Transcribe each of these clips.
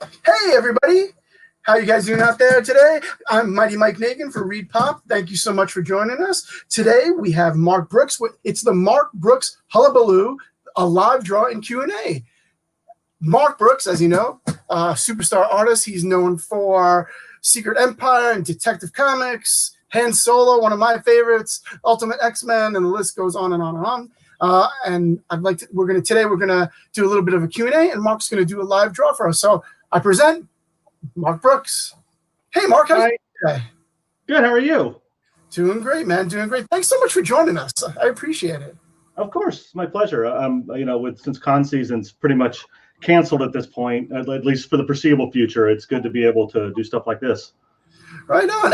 Hey, everybody. How you guys doing out there today? I'm Mighty Mike Nagan for ReedPop. Thank you so much for joining us. Today, we have Mark Brooks. It's the Mark Brooks Hullabaloo, a live draw and Q&A. Mark Brooks, as you know, superstar artist. He's known for Secret Empire and Detective Comics, Han Solo, one of my favorites, Ultimate X-Men, and the list goes on and on and on. And we're gonna do a little bit of a Q&A, and Mark's gonna do a live draw for us. So I present Mark Brooks. Hey, Mark, how are you today? Good. How are you? Doing great, man. Doing great. Thanks so much for joining us. I appreciate it. Of course, it's my pleasure. Since con season's pretty much canceled at this point, at least for the foreseeable future, it's good to be able to do stuff like this. Right on.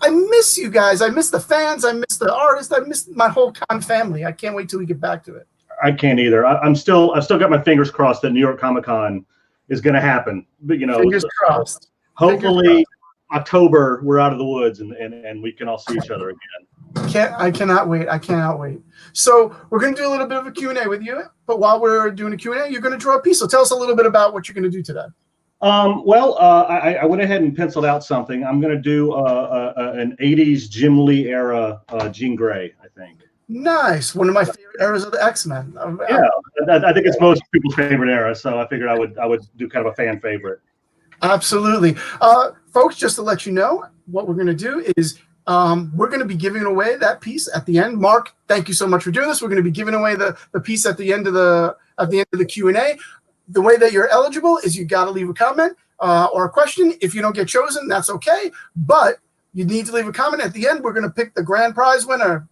I miss you guys. I miss the fans. I miss the artists. I miss my whole con family. I can't wait till we get back to it. I can't either. I've still got my fingers crossed that New York Comic Con is going to happen. But fingers crossed. Hopefully, October we're out of the woods and we can all see each other again. I cannot wait. I cannot wait. So we're going to do a little bit of a Q&A with you. But while we're doing a Q&A, you're going to draw a piece. So tell us a little bit about what you're going to do today. I went ahead and penciled out something. I'm going to do an 80s Jim Lee era Jean Grey, I think. Nice. One of my favorite eras of the X-Men. Yeah, I think it's most people's favorite era, so I figured I would do kind of a fan favorite. Absolutely. Folks, just to let you know, what we're going to do is we're going to be giving away that piece at the end. Mark, thank you so much for doing this. We're going to be giving away the piece at the end of the Q&A. The way that you're eligible is you got to leave a comment or a question. If you don't get chosen, that's okay. But you need to leave a comment at the end. We're going to pick the grand prize winner.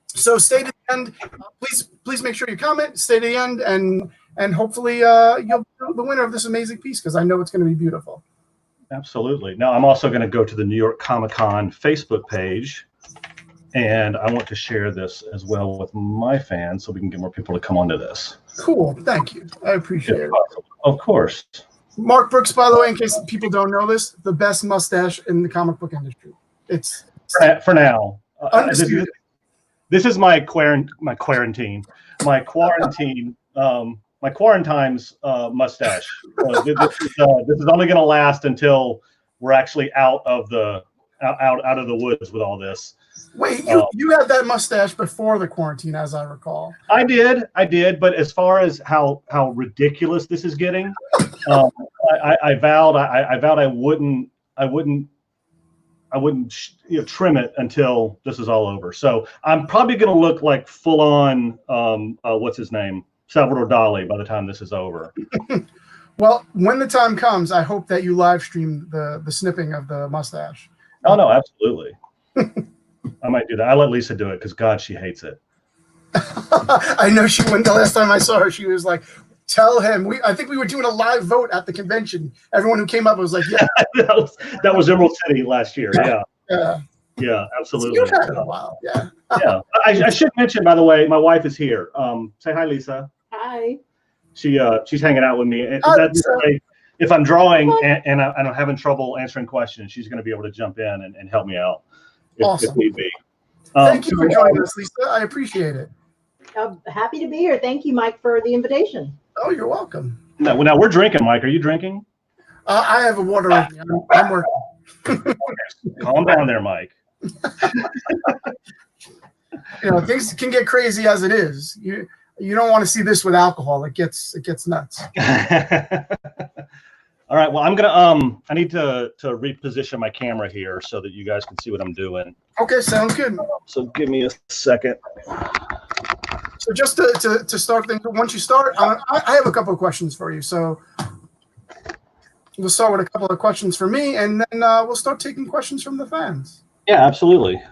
So stay to the end. Please make sure you comment. Stay to the end, and hopefully you'll be the winner of this amazing piece because I know it's going to be beautiful. Absolutely. Now I'm also going to go to the New York Comic Con Facebook page. And I want to share this as well with my fans so we can get more people to come onto this. Cool. Thank you. I appreciate it. Of course. Mark Brooks, by the way, in case people don't know this, the best mustache in the comic book industry. It's for now. Undisputed. This is my quarantine mustache. This is only going to last until we're actually out of the woods with all this. Wait, you had that mustache before the quarantine, as I recall. I did, but as far as how ridiculous this is getting, I vowed I wouldn't trim it until this is all over. So I'm probably going to look like full on what's his name, Salvador Dali, by the time this is over. Well, when the time comes, I hope that you live stream the snipping of the mustache. Oh no, absolutely. I might do that. I let Lisa do it because God, she hates it. I know she went the last time I saw her. She was like, "Tell him." I think we were doing a live vote at the convention. Everyone who came up was like, "Yeah." that was Emerald City last year. Yeah, absolutely. So you've had it a while. Yeah. Yeah. I should mention, by the way, my wife is here. Say hi, Lisa. Hi. She's hanging out with me. If I'm drawing and I'm having trouble answering questions, she's going to be able to jump in and help me out. Awesome. If need be. Thank you for joining us, Lisa. I appreciate it. Happy to be here. Thank you, Mike, for the invitation. Oh, you're welcome. Now we're drinking, Mike. Are you drinking? I have a water. I'm working. Calm down there, Mike. Things can get crazy as it is. You don't want to see this with alcohol. It gets nuts. All right. Well, I'm gonna I need to reposition my camera here so that you guys can see what I'm doing. Okay, sounds good. So give me a second. So just to start things, once you start, I have a couple of questions for you. So we'll start with a couple of questions for me, and then we'll start taking questions from the fans. Yeah, absolutely.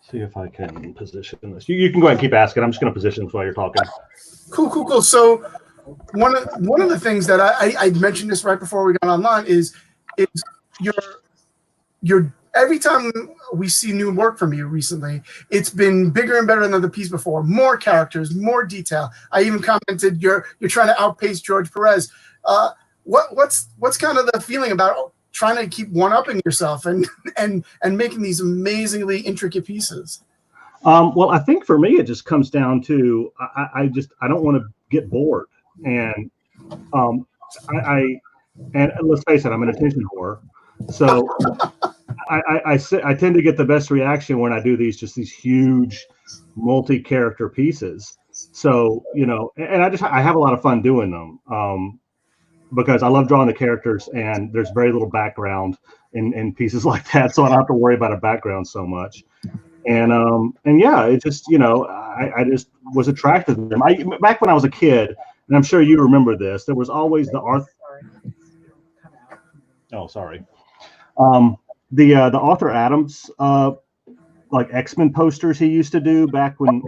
See if I can position this. You can go ahead and keep asking. I'm just going to position this while you're talking. Cool. So one of the things that I mentioned this right before we got online is your every time we see new work from you recently, it's been bigger and better than the piece before. More characters, more detail. I even commented you're trying to outpace George Perez. What's kind of the feeling about trying to keep one-upping yourself and making these amazingly intricate pieces? Well, I think for me it just comes down to I don't want to get bored. and and let's face it, I'm an attention whore, so I tend to get the best reaction when I do these huge multi-character pieces. So and I have a lot of fun doing them because I love drawing the characters, and there's very little background in pieces like that, so I don't have to worry about a background so much. And yeah, it just I just was attracted to them. Back when I was a kid, and I'm sure you remember this, there was always the Arthur Adams like X-Men posters he used to do back when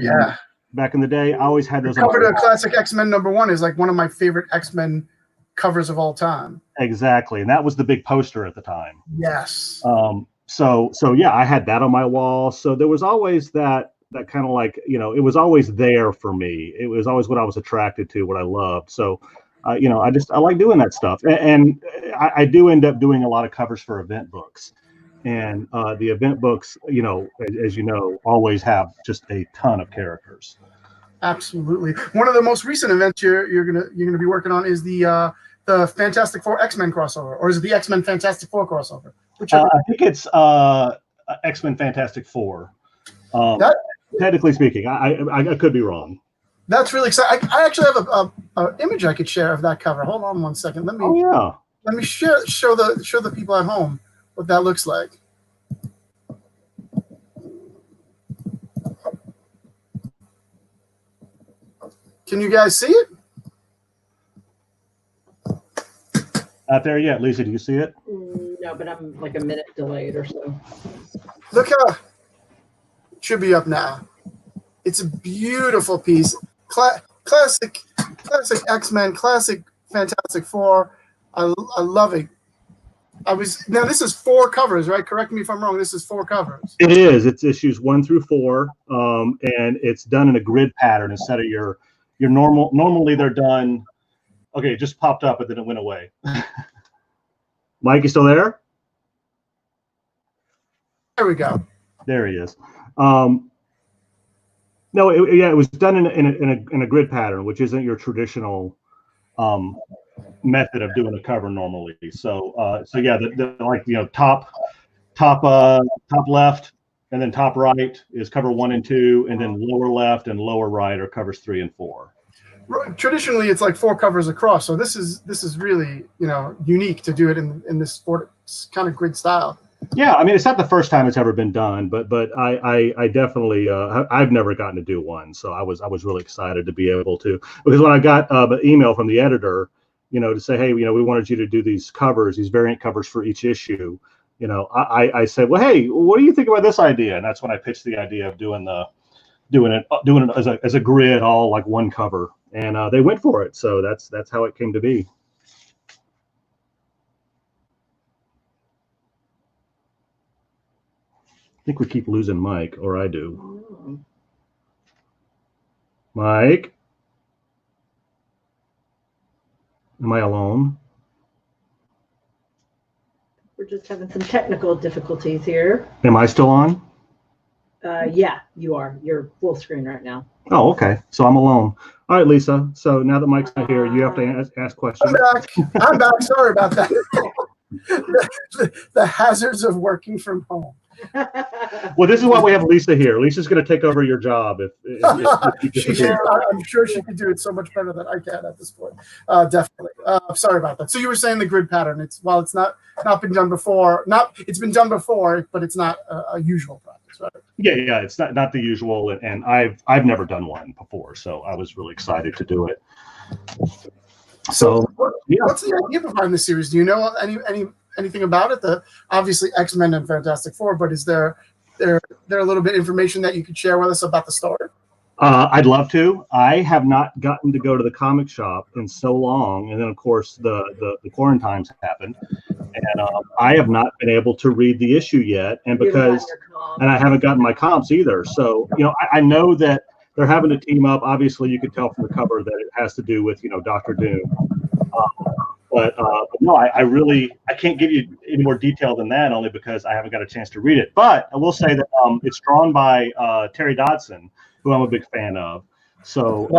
back in the day. I always had those. The cover to classic X-Men #1 is like one of my favorite X-Men covers of all time. Exactly, and that was the big poster at the time. Yes. So yeah, I had that on my wall. So there was always that kind of like, it was always there for me. It was always what I was attracted to, what I loved. So, I like doing that stuff. And I do end up doing a lot of covers for event books. And the event books, as you know, always have just a ton of characters. Absolutely. One of the most recent events you're gonna be working on is the Fantastic Four X-Men crossover, or is it the X-Men Fantastic Four crossover? I think it's X-Men Fantastic Four. Technically speaking, I could be wrong. That's really exciting. I actually have a image I could share of that cover. Hold on one second. Let me show the people at home what that looks like. Can you guys see it? Not there yet, Lisa. Do you see it? No, but I'm like a minute delayed or so. Look how it should be up now. It's a beautiful piece. Classic X-Men, classic Fantastic Four. I love it. Now this is 4 covers, right? Correct me if I'm wrong. This is 4 covers. It is. It's issues 1 through 4, and it's done in a grid pattern instead of your normal. Normally they're done. Okay, it just popped up, but then it went away. Mike, you still there? There we go. There he is. No, it was done in a grid pattern, which isn't your traditional method of doing a cover normally. So yeah, the top left and then top right is cover 1 and 2, and then lower left and lower right are covers 3 and 4. Traditionally, it's like 4 covers across. So this is really unique to do it in this kind of grid style. Yeah, I mean, it's not the first time it's ever been done, but I definitely I've never gotten to do one, so I was really excited to be able to, because when I got the email from the editor, to say, hey, we wanted you to do these covers, these variant covers for each issue, I said, well, hey, what do you think about this idea? And that's when I pitched the idea of doing it as a grid, all like one cover, and they went for it. So that's how it came to be. I think we keep losing Mike, or I do. Mike? Am I alone? We're just having some technical difficulties here. Am I still on? Yeah, you are. You're full screen right now. Oh, okay. So I'm alone. All right, Lisa. So now that Mike's not here, you have to ask questions. I'm back. Sorry about that. the hazards of working from home. Well, this is why we have Lisa here. Lisa's going to take over your job. I'm sure she could do it so much better than I can at this point. Definitely. Sorry about that. So you were saying the grid pattern. It's not been done before. It's been done before, but it's not a usual practice, right? Yeah. It's not the usual, and I've never done one before, so I was really excited to do it. So what's the idea behind the series? Do you know anything about it? Obviously X-Men and Fantastic Four, but is there a little bit of information that you could share with us about the story? I'd love to. I have not gotten to go to the comic shop in so long, and then of course the quarantines happened, and I have not been able to read the issue yet, and I haven't gotten my comps either. So I know that they're having to team up. Obviously, you could tell from the cover that it has to do with Dr. Doom. But no, I can't give you any more detail than that, only because I haven't got a chance to read it. But I will say that it's drawn by Terry Dodson, who I'm a big fan of. So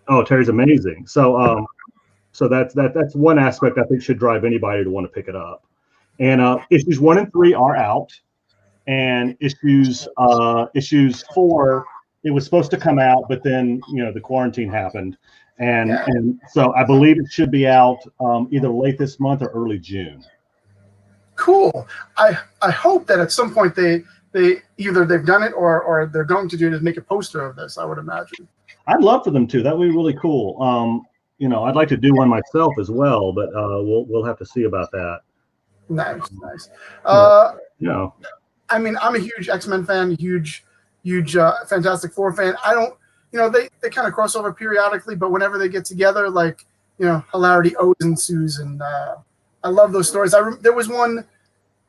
Oh, Terry's amazing. So that's one aspect I think should drive anybody to want to pick it up. And issues 1 and 3 are out, and issues 4, it was supposed to come out, but then the quarantine happened, and so I believe it should be out either late this month or early June. Cool. I hope that at some point they either they've done it or they're going to do it, is make a poster of this. I would imagine. I'd love for them to. That would be really cool. I'd like to do one myself as well, but we'll have to see about that. Nice. I mean, I'm a huge X-Men fan, huge Fantastic Four fan. I don't, they kind of cross over periodically, but whenever they get together, like, hilarity always ensues, and I love those stories. There was one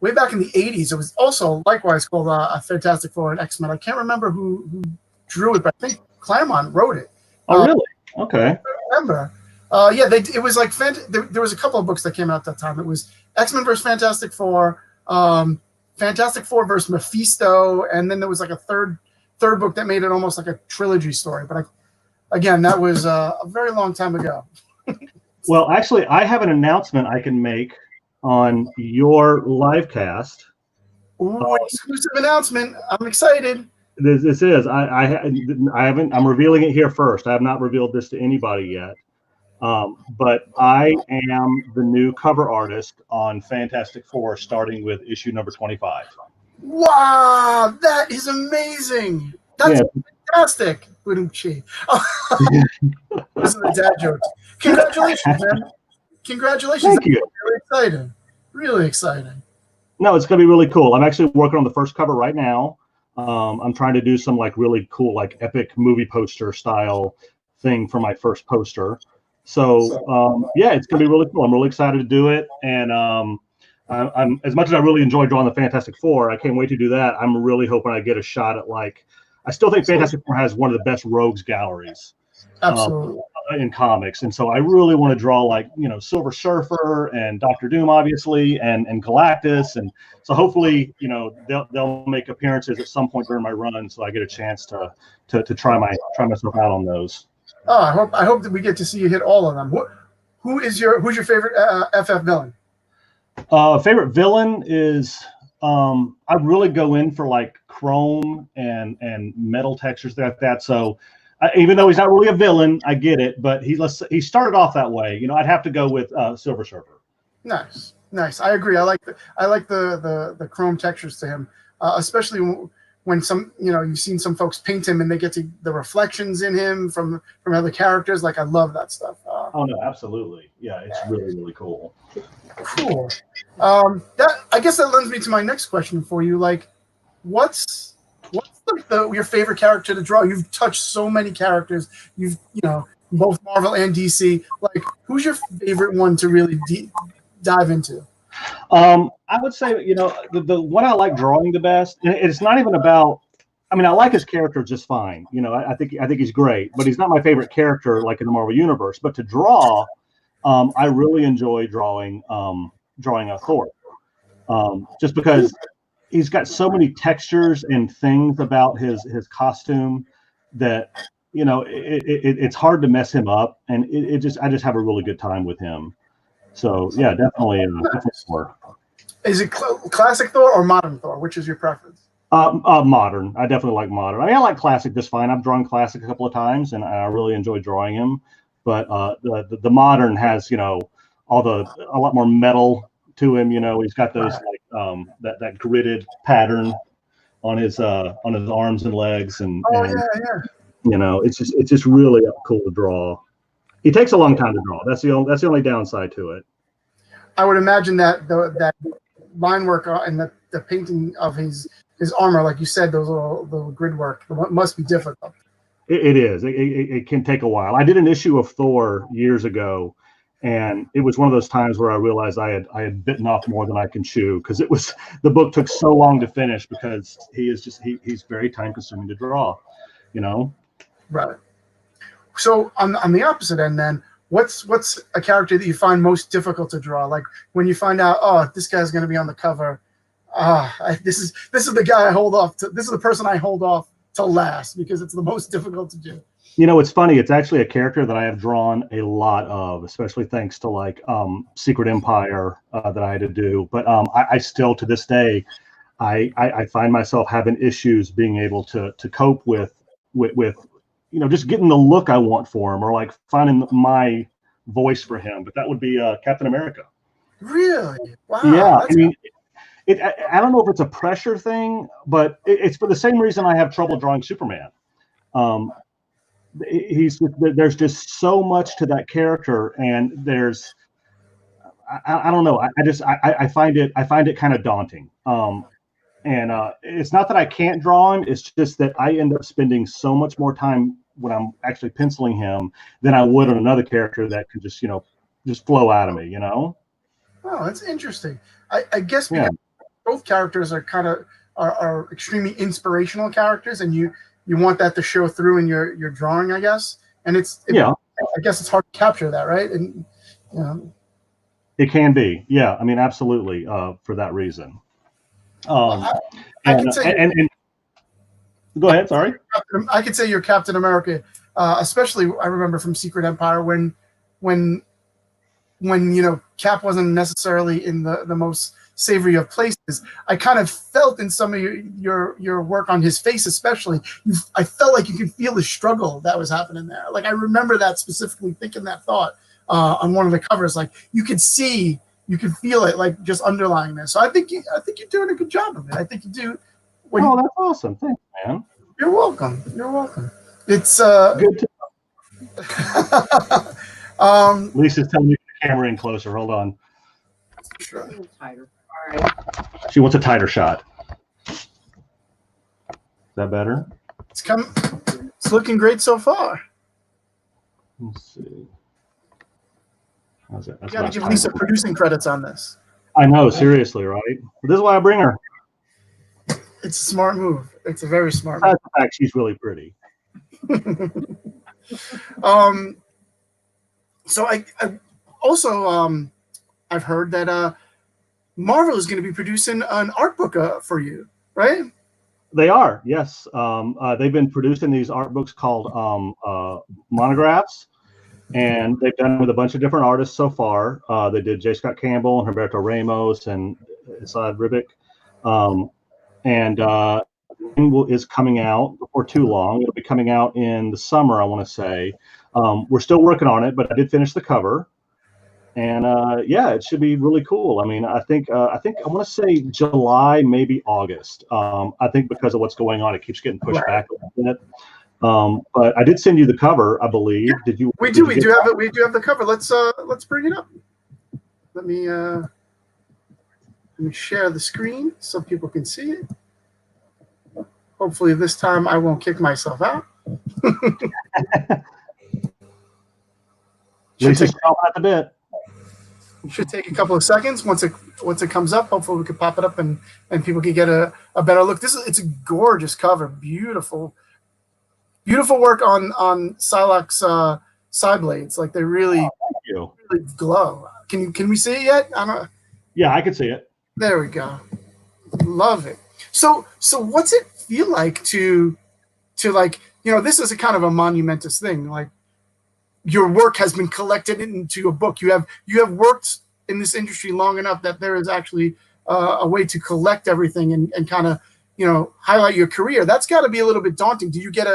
way back in the 80s. It was also likewise called Fantastic Four and X-Men. I can't remember who drew it, but I think Claremont wrote it. Oh, really? Okay. I remember. It was like there was a couple of books that came out at that time. It was X-Men versus Fantastic Four, Fantastic Four versus Mephisto, and then there was like a third book that made it almost like a trilogy story. But again, that was a very long time ago. Well, actually, I have an announcement I can make on your live cast. Ooh, exclusive announcement! I'm excited. This is I haven't. I'm revealing it here first. I have not revealed this to anybody yet. But I am the new cover artist on Fantastic Four, starting with issue number 25. Wow, that is amazing! That's fantastic. Those are the dad jokes. Congratulations, man! Congratulations! Thank you. Really exciting. Really exciting. No, it's going to be really cool. I'm actually working on the first cover right now. I'm trying to do some like really cool, like epic movie poster style thing for my first poster. So it's going to be really cool. I'm really excited to do it, and I'm as much as I really enjoy drawing the Fantastic Four, I can't wait to do that. I'm really hoping I get a shot at I still think Fantastic Four has one of the best rogues galleries. Absolutely. In comics, and so I really want to draw Silver Surfer and Doctor Doom, obviously, and Galactus, and so hopefully they'll make appearances at some point during my run, so I get a chance to try myself out on those. Oh, I hope that we get to see you hit all of them. Who's your favorite FF villain? Favorite villain is I really go in for like chrome and metal textures like that. So even though he's not really a villain, I get it, but he started off that way. I'd have to go with Silver Surfer. Nice. I agree. I like the chrome textures to him, especially when some you've seen some folks paint him and they get to the reflections in him from other characters. Like, I love that stuff. Oh no, absolutely. Yeah, it's really cool. Cool. I guess that lends me to my next question for you. Like, what's your favorite character to draw? You've touched so many characters. You've both Marvel and DC. Like, who's your favorite one to really dive into? I would say the one I like drawing the best. And it's not even about. I mean, I like his character just fine. I think he's great, but he's not my favorite character like in the Marvel universe. But to draw, I really enjoy drawing a Thor, just because he's got so many textures and things about his costume that it's hard to mess him up, and I just have a really good time with him. So yeah, definitely Thor. Is it classic Thor or modern Thor? Which is your preference? Modern. I definitely like modern. I mean, I like classic just fine. I've drawn classic a couple of times, and I really enjoy drawing him. But the modern has a lot more metal to him. He's got those that gridded pattern on his arms and legs, and it's just really cool to draw. He takes a long time to draw. That's the only downside to it. I would imagine that that line work and the painting of his armor, like you said, those little grid work must be difficult. It is. It can take a while. I did an issue of Thor years ago, and it was one of those times where I realized I had bitten off more than I can chew, because the book took so long to finish because he's very time consuming to draw, Right. So on the opposite end, then, what's a character that you find most difficult to draw? Like when you find out, oh, this guy's going to be on the cover. This is the guy I hold off to. This is the person I hold off to last because it's the most difficult to do. You know, it's funny. It's actually a character that I have drawn a lot of, especially thanks to like Secret Empire that I had to do. But I still, to this day, I find myself having issues being able to cope with just getting the look I want for him, or like finding my voice for him. But that would be Captain America. Really? Wow. Yeah, I mean, I don't know if it's a pressure thing, but it's for the same reason I have trouble drawing Superman. There's just so much to that character, and I don't know. I find it kind of daunting. And it's not that I can't draw him. It's just that I end up spending so much more time when I'm actually penciling him than I would on another character that could just flow out of me. Oh, that's interesting. I guess because both characters are kind of are extremely inspirational characters, and you want that to show through in your drawing, I guess. And I guess it's hard to capture that, right? And it can be. Yeah, I mean, absolutely. For that reason. I can say and go ahead. Sorry. I could say you're Captain America, especially I remember from Secret Empire when Cap wasn't necessarily in the most savory of places. I kind of felt in some of your work on his face, especially, I felt like you could feel the struggle that was happening there. Like I remember that specifically, thinking that thought on one of the covers. Like you could feel it, like just underlying this. So I think you're doing a good job of it. I think you do. That's awesome. Thanks, man. You're welcome. It's good to Lisa's telling me the camera in closer. Hold on. Sure. Tighter. All right. She wants a tighter shot. Is that better? It's looking great so far. Let's see. How's that? You got to give Lisa producing credits on this. I know, seriously, right? But this is why I bring her. It's a smart move. It's a very smart move. In fact, she's really pretty. So I also I've heard that Marvel is going to be producing an art book for you, right? They are, yes. They've been producing these art books called monographs, and they've done it with a bunch of different artists so far. They did J. Scott Campbell and Humberto Ramos and Asad Ribic. Is coming out before too long. It'll be coming out in the summer, I want to say. We're still working on it, but I did finish the cover. And it should be really cool. I mean, I think I want to say July, maybe August. I think because of what's going on, it keeps getting pushed back a little bit. But I did send you the cover, I believe. Did you? We do have it. We do have the cover. Let's bring it up. Let me share the screen so people can see it. Hopefully this time I won't kick myself out. Lisa's chomping at the bit. Should take a couple of seconds. Once it comes up, hopefully we can pop it up and people can get a better look. It's a gorgeous cover. Beautiful work on Psylocke's side blades. Like they really, really glow. Can we see it yet? Yeah, I can see it. There we go. Love it. So what's it feel like to like, this is a kind of a monumentous thing. Like your work has been collected into a book. You have worked in this industry long enough that there is actually a way to collect everything and kind of, highlight your career. That's got to be a little bit daunting. Do you get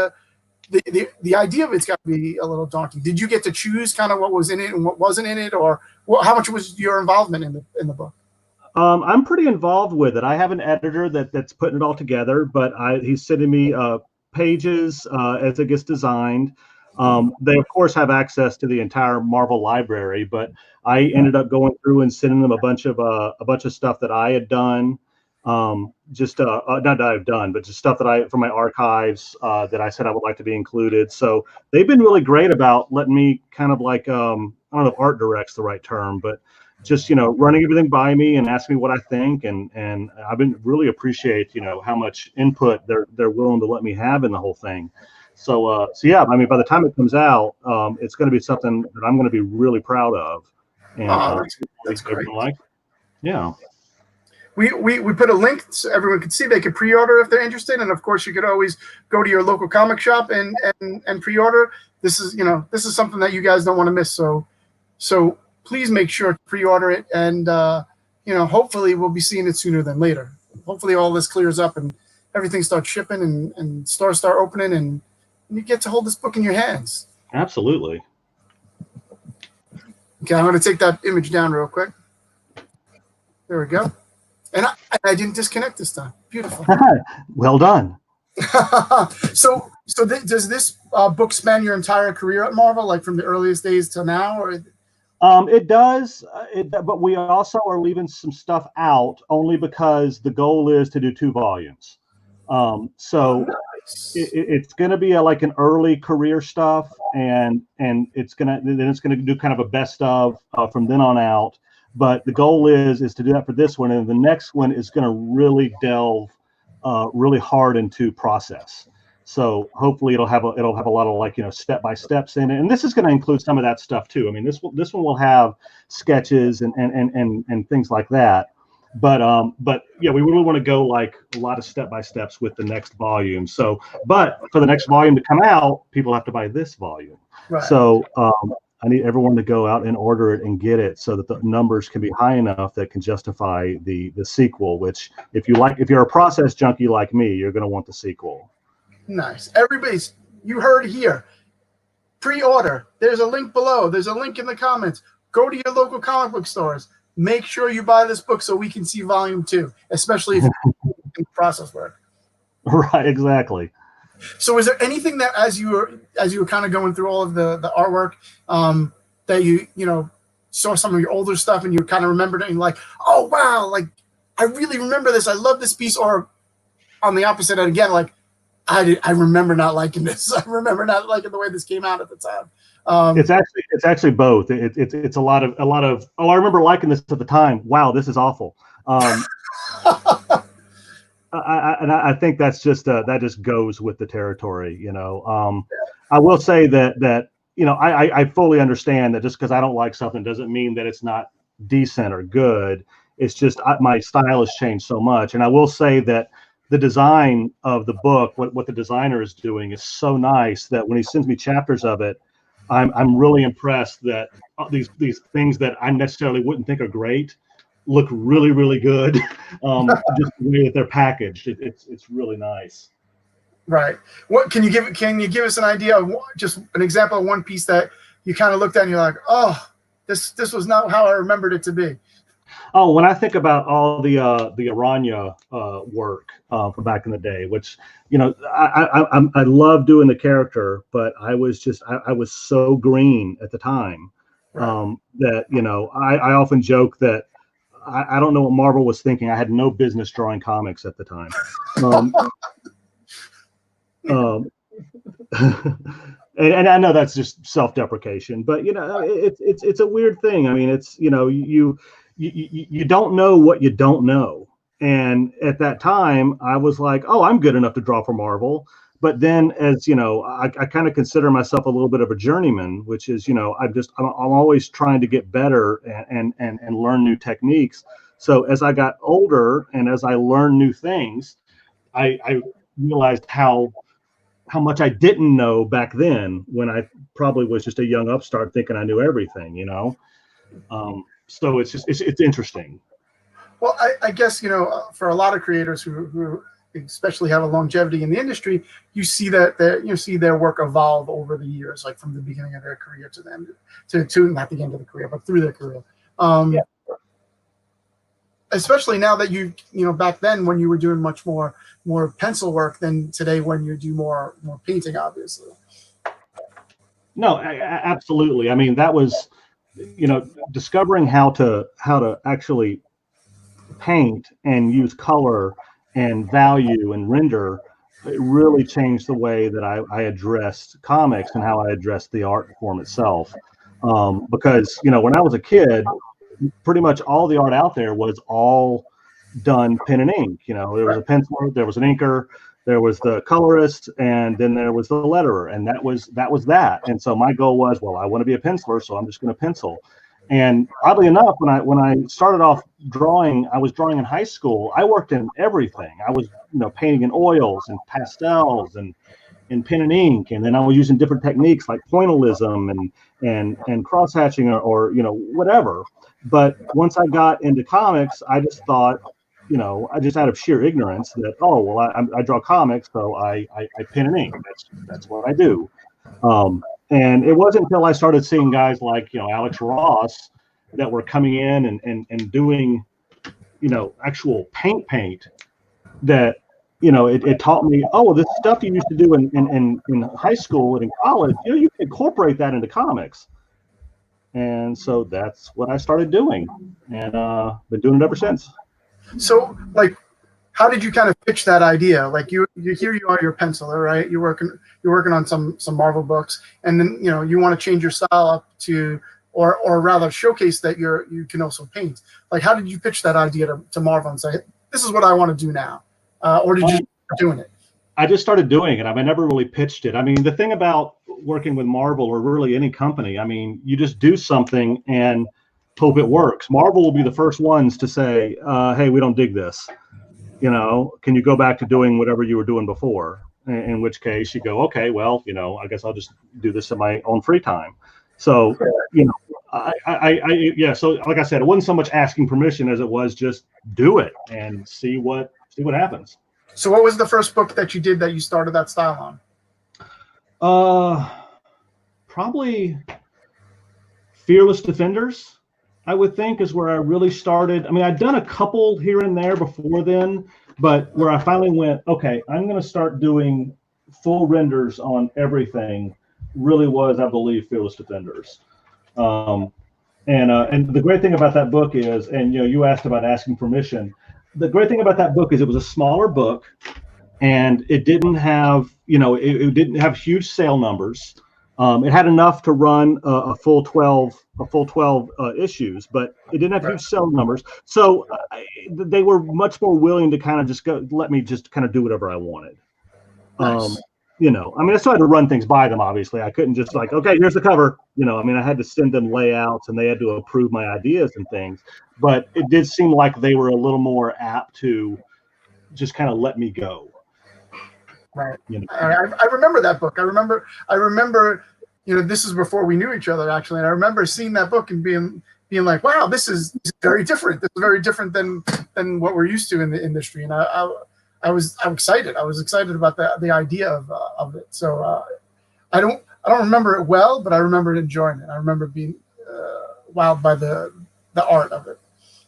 the idea of it's got to be a little daunting. Did you get to choose kind of what was in it and what wasn't in it, or how much was your involvement in the book? I'm pretty involved with it. I have an editor that's putting it all together, but he's sending me pages as it gets designed. They of course have access to the entire Marvel library, but I ended up going through and sending them a bunch of stuff that I had done. Not that I've done, but just stuff that from my archives that I said I would like to be included. So they've been really great about letting me kind of like I don't know if art direct's the right term, but just running everything by me and asking me what I think, and I've been really appreciate how much input they're willing to let me have in the whole thing. So yeah, I mean, by the time it comes out, it's going to be something that I'm going to be really proud of. And that's great. Yeah. we put a link so everyone can see. They can pre-order if they're interested, and of course, you could always go to your local comic shop and pre-order. This is something that you guys don't want to miss. So please make sure to pre-order it, and hopefully we'll be seeing it sooner than later. Hopefully all this clears up and everything starts shipping and stores start opening and you get to hold this book in your hands. Absolutely. Okay, I'm going to take that image down real quick. There we go. And I didn't disconnect this time. Beautiful. Well done. So does this book span your entire career at Marvel, like from the earliest days to now? Or It does, but we also are leaving some stuff out only because the goal is to do 2 volumes. So nice. It's going to be like an early career stuff, and it's going to do kind of a best of from then on out. But the goal is to do that for this one, and the next one is going to really delve really hard into process. So hopefully it'll have a lot of step by steps in it, and this is going to include some of that stuff too. I mean, this one will have sketches and things like that. But yeah, we really want to go like a lot of step by steps with the next volume. So, but for the next volume to come out, people have to buy this volume. Right. So I need everyone to go out and order it and get it so that the numbers can be high enough that can justify the sequel. Which, if you're a process junkie like me, you're going to want the sequel. Nice. You heard here. Pre-order. There's a link below. There's a link in the comments. Go to your local comic book stores. Make sure you buy this book so we can see volume 2, especially if you're in process work. Right, exactly. So is there anything that as you were kind of going through all of the artwork that you saw some of your older stuff and you kind of remembered it and like, oh wow, like I really remember this. I love this piece. Or on the opposite end again, like I remember not liking this. I remember not liking the way this came out at the time. It's actually both. It's a lot of oh, I remember liking this at the time. Wow, this is awful. I think that's just that just goes with the territory. I will say that I fully understand that just because I don't like something doesn't mean that it's not decent or good. It's just my style has changed so much, and I will say that the design of the book, what the designer is doing, is so nice that when he sends me chapters of it, I'm really impressed that these things that I necessarily wouldn't think are great look really, really good. Just the way that they're packaged, it's really nice. Right. What can you give us an idea of just an example of one piece that you kind of looked at and you're like, oh, this was not how I remembered it to be? Oh, when I think about all the Aranya work from back in the day, which I love doing the character, but I was so green at the time that I often joke that I don't know what Marvel was thinking. I had no business drawing comics at the time. And I know that's just self-deprecation, but it's a weird thing. I mean, it's you don't know what you don't know. And at that time, I was like, oh, I'm good enough to draw for Marvel. But then, as I kind of consider myself a little bit of a journeyman, which is, I'm always trying to get better and learn new techniques. So as I got older and as I learned new things, I realized how much I didn't know back then when I probably was just a young upstart thinking I knew everything, So it's interesting. Well, I guess, for a lot of creators who especially have a longevity in the industry, you see their work evolve over the years, like from the beginning of their career to the end, to not the end of the career, but through their career. Yeah. Especially now that back then when you were doing much more pencil work than today when you do more painting, obviously. No, absolutely. I mean, that was, discovering how to actually paint and use color and value and render, it really changed the way that I addressed comics and how I addressed the art form itself. Because, when I was a kid, pretty much all the art out there was all done pen and ink. There was a penciler, there was an inker, there was the colorist, and then there was the letterer, and that was that. And so my goal was, well, I want to be a penciler, so I'm just going to pencil. And oddly enough, when I started off drawing, I was drawing in high school. I worked in everything. I was, painting in oils and pastels and pen and ink, and then I was using different techniques like pointillism and cross hatching or whatever. But once I got into comics, I just thought, I just out of sheer ignorance that, oh well, I draw comics, so I pen and ink. That's what I do. And it wasn't until I started seeing guys like Alex Ross that were coming in and doing actual paint that it taught me, oh, this stuff you used to do in high school and in college, you can incorporate that into comics. And so that's what I started doing, and been doing it ever since. So, like, how did you kind of pitch that idea? Like, here you are, you're a penciler, right? You're working on some Marvel books, and then you want to change your style up to, or rather showcase that you can also paint. Like, how did you pitch that idea to Marvel and say, this is what I want to do now? Or did you start doing it? I just started doing it. I never really pitched it. I mean, the thing about working with Marvel or really any company, I mean, you just do something and hope it works. Marvel will be the first ones to say, hey, we don't dig this. Can you go back to doing whatever you were doing before? In which case you go, okay, well, I guess I'll just do this in my own free time. So, so like I said, it wasn't so much asking permission as it was just do it and see what happens. So what was the first book that you did that you started that style on? Probably Fearless Defenders, I would think, is where I really started. I mean, I'd done a couple here and there before then, but where I finally went, okay, I'm going to start doing full renders on everything, really was, I believe, Fearless Defenders. And the great thing about that book is, and you asked about asking permission. The great thing about that book is it was a smaller book, and it didn't have, it didn't have huge sale numbers. It had enough to run a full 12 issues, but it didn't have huge sale numbers. So they were much more willing to kind of just let me just kind of do whatever I wanted. Nice. I still had to run things by them. Obviously, I couldn't just like, okay, here's the cover. I had to send them layouts, and they had to approve my ideas and things. But it did seem like they were a little more apt to just kind of let me go. Right. I remember that book. I remember, this is before we knew each other, actually. And I remember seeing that book and being like, wow, this is very different. This is very different than what we're used to in the industry. And I'm excited. I was excited about the idea of it. So I don't remember it well, but I remember enjoying it. I remember being wowed by the art of it.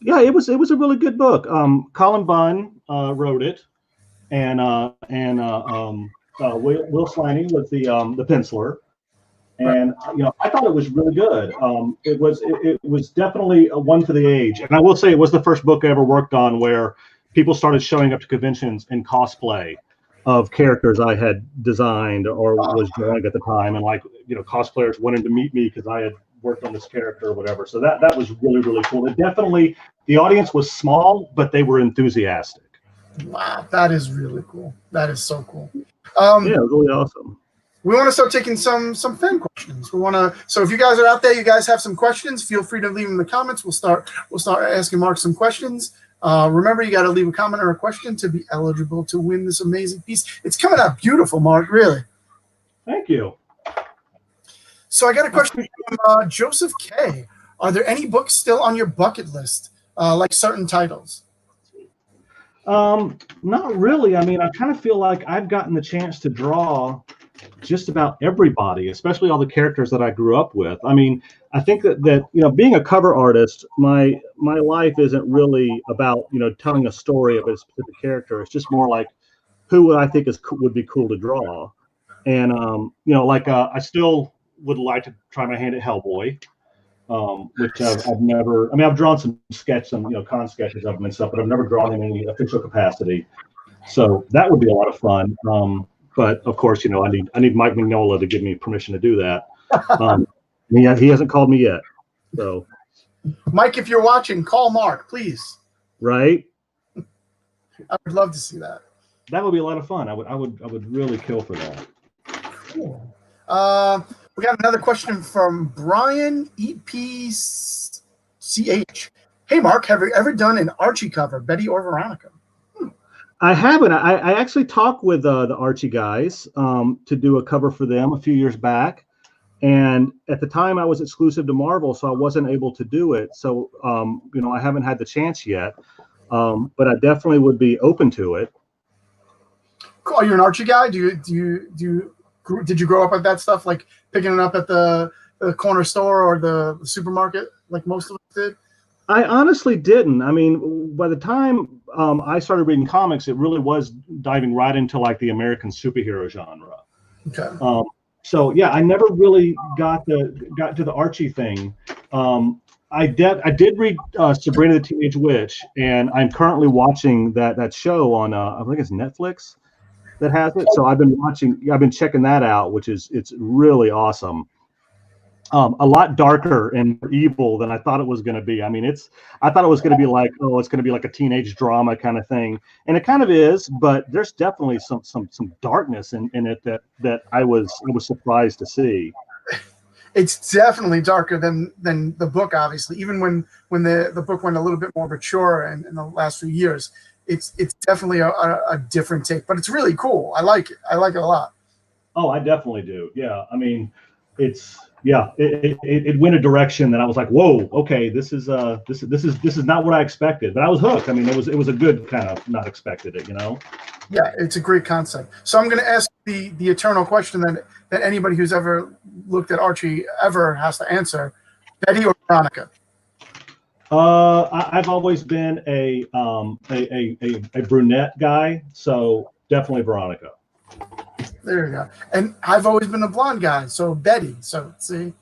Yeah, it was a really good book. Colin Bunn wrote it, and Will Sliney was the penciler, and I thought it was really good. It was definitely a one for the age, and I will say it was the first book I ever worked on where people started showing up to conventions in cosplay of characters I had designed or was drawing at the time, and cosplayers wanted to meet me because I had worked on this character or whatever. So that was really, really cool. It definitely, the audience was small, but they were enthusiastic. Wow, that is really cool. That is so cool. Yeah, it was really awesome. We want to start taking some fan questions. So if you guys are out there, you guys have some questions, feel free to leave them in the comments. We'll start asking Mark some questions. Remember, you got to leave a comment or a question to be eligible to win this amazing piece. It's coming out beautiful, Mark, really. Thank you. So I got a question from Joseph K. Are there any books still on your bucket list, like certain titles? Not really. I mean, I kind of feel like I've gotten the chance to draw just about everybody, especially all the characters that I grew up with. I mean, I think that being a cover artist, my life isn't really about telling a story of a specific character. It's just more like who I think would be cool to draw, and I still would like to try my hand at Hellboy, which I've never. I mean, I've drawn some con sketches of him and stuff, but I've never drawn him in any official capacity. So that would be a lot of fun. But of course, I need Mike Mignola to give me permission to do that. He hasn't called me yet. So, Mike, if you're watching, call Mark, please. Right. I would love to see that. That would be a lot of fun. I would really kill for that. Cool. We got another question from Brian EPCH. Hey, Mark, have you ever done an Archie cover, Betty or Veronica? I haven't. I actually talked with the Archie guys to do a cover for them a few years back. And at the time, I was exclusive to Marvel, so I wasn't able to do it. So, I haven't had the chance yet, but I definitely would be open to it. Cool. Are you an Archie guy? Did you grow up with that stuff, like picking it up at the corner store or the supermarket, like most of us did? I honestly didn't. I mean, by the time I started reading comics, it really was diving right into like the American superhero genre. Okay. So yeah, I never really got to the Archie thing. I did read Sabrina the Teenage Witch, and I'm currently watching that show on I think it's Netflix that has it. So I've been checking that out, which it's really awesome. A lot darker and more evil than I thought it was going to be. I mean, I thought it was going to be like, oh, it's going to be like a teenage drama kind of thing, and it kind of is. But there's definitely some darkness in it that I was surprised to see. It's definitely darker than the book, obviously. Even when the book went a little bit more mature in the last few years, it's definitely a different take. But it's really cool. I like it. I like it a lot. Oh, I definitely do. Yeah, I mean, it went a direction that I was like, whoa, okay, this is not what I expected, but I was hooked. I mean, it was a good kind of not expected it, Yeah, it's a great concept. So I'm going to ask the eternal question that anybody who's ever looked at Archie ever has to answer: Betty or Veronica? I've always been a brunette guy, so definitely Veronica. There you go. And I've always been a blonde guy, so Betty. So see.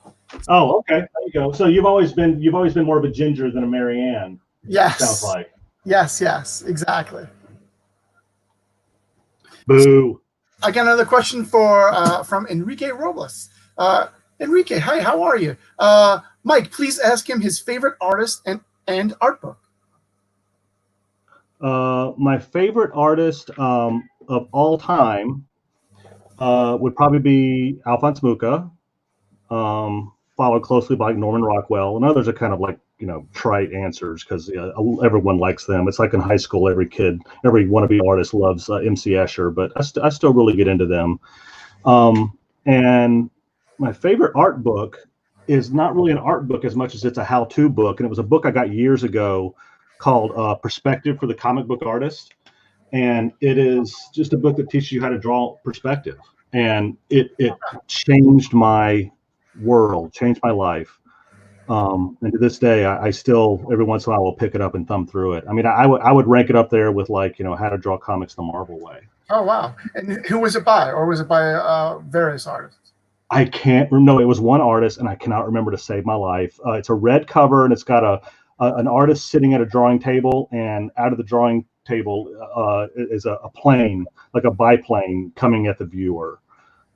Oh, okay. There you go. So you've always been more of a ginger than a Marianne. Yes. Sounds like. Yes, exactly. Boo. I got another question from Enrique Robles. Enrique, hi, how are you? Mike, please ask him his favorite artist and art book. My favorite artist of all time would probably be Alphonse Mucha, followed closely by Norman Rockwell, and others are kind of like trite answers because everyone likes them. It's like in high school, every wannabe artist loves MC Escher, but I still really get into them. And my favorite art book is not really an art book as much as it's a how-to book, and it was a book I got years ago called Perspective for the Comic Book Artist. And it is just a book that teaches you how to draw perspective. And it changed my world, changed my life. And to this day, I still, every once in a while, will pick it up and thumb through it. I mean, I would rank it up there with like, how to draw comics the Marvel way. Oh, wow. And who was it by? Or was it by various artists? I can't remember. No, it was one artist, and I cannot remember to save my life. It's a red cover, and it's got an artist sitting at a drawing table, and out of the drawing table is a plane, like a biplane, coming at the viewer.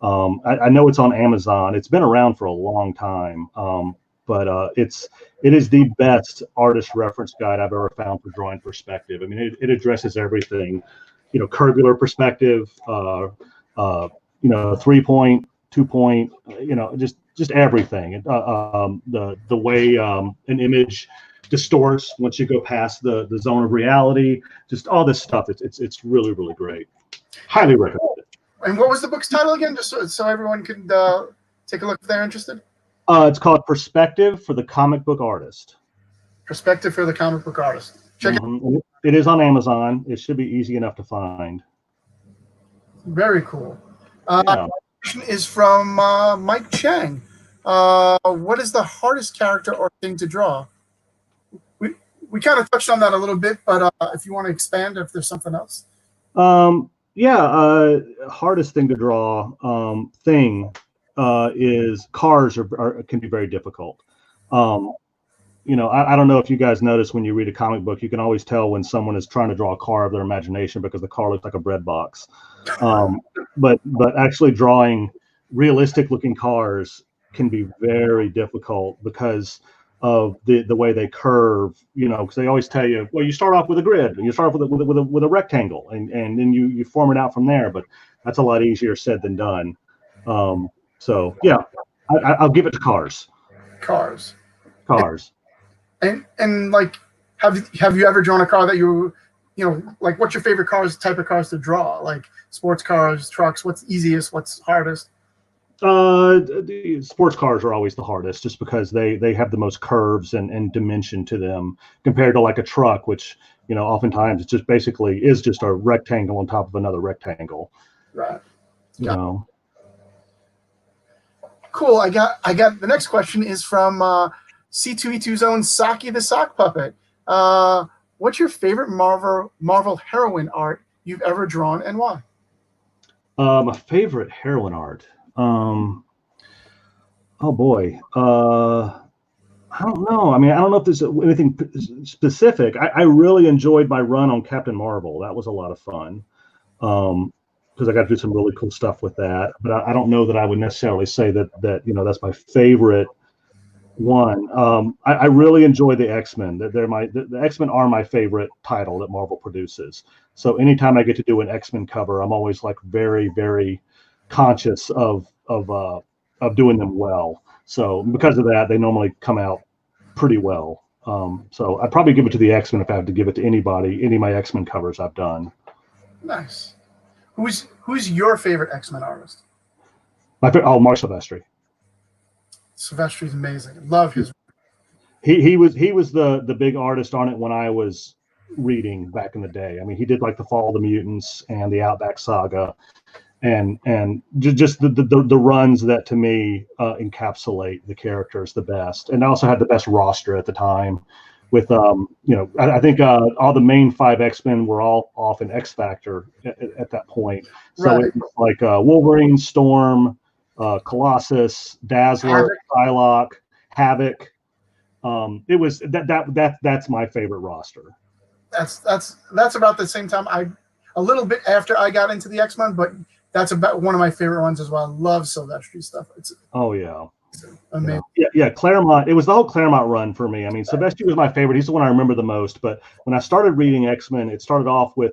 I know it's on Amazon. It's been around for a long time, but it is the best artist reference guide I've ever found for drawing perspective. I mean, it addresses everything, curvular perspective, 3-point, 2-point, just everything. The way an image distorts once you go past the zone of reality, just all this stuff. It's really, really great. Highly recommend it. And what was the book's title again, just so everyone could take a look if they're interested? It's called Perspective for the Comic Book Artist. Perspective for the Comic Book Artist. Check it. It is on Amazon. It should be easy enough to find. Very cool. Yeah. Question is from Mike Chang. What is the hardest character or thing to draw? We kind of touched on that a little bit, but if you want to expand, if there's something else. Hardest thing to draw is cars can be very difficult. I don't know if you guys notice when you read a comic book, you can always tell when someone is trying to draw a car of their imagination because the car looks like a bread box. But actually drawing realistic looking cars can be very difficult because of the way they curve, because they always tell you, well, you start off with a grid, and you start off with a rectangle, and then you form it out from there. But that's a lot easier said than done. So yeah, I'll give it to Cars. Cars. Cars. And like, have you ever drawn a car that you know, like, what's your favorite type of cars to draw? Like sports cars, trucks. What's easiest? What's hardest? The sports cars are always the hardest, just because they have the most curves and dimension to them compared to like a truck, which, you know, oftentimes it's just basically is just a rectangle on top of another rectangle. Right. You know. Cool. I got the next question is from C2E2's own Saki the Sock Puppet. What's your favorite Marvel heroine art you've ever drawn, and why? My favorite heroine art. Oh boy. I don't know. I mean, I don't know if there's anything specific. I really enjoyed my run on Captain Marvel. That was a lot of fun. Because I got to do some really cool stuff with that. But I don't know that I would necessarily say that you know, that's my favorite one. I really enjoy the X-Men. The X-Men are my favorite title that Marvel produces. So anytime I get to do an X-Men cover, I'm always like very, very conscious of doing them well. So because of that, they normally come out pretty well. So I'd probably give it to the X-Men if I have to give it to anybody. Any of my X-Men covers I've done. Nice. Who's your favorite X-Men artist? Mark Silvestri. Silvestri's amazing. Love his. He was the big artist on it when I was reading back in the day. I mean, he did like the Fall of the Mutants and the Outback Saga, and just the runs that to me encapsulate the characters the best. And I also had the best roster at the time. With you know, I think all the main 5 X-Men were all off in X Factor at that point. So Right. it was like Wolverine, Storm, Colossus, Dazzler, Psylocke, Havoc. It was that's my favorite roster. That's about the same time, a little bit after I got into the X-Men, but that's about one of my favorite ones as well. I love Silvestri stuff. It's amazing. Yeah, Claremont. It was the whole Claremont run for me. I mean, Silvestri was my favorite. He's the one I remember the most. But when I started reading X-Men, it started off with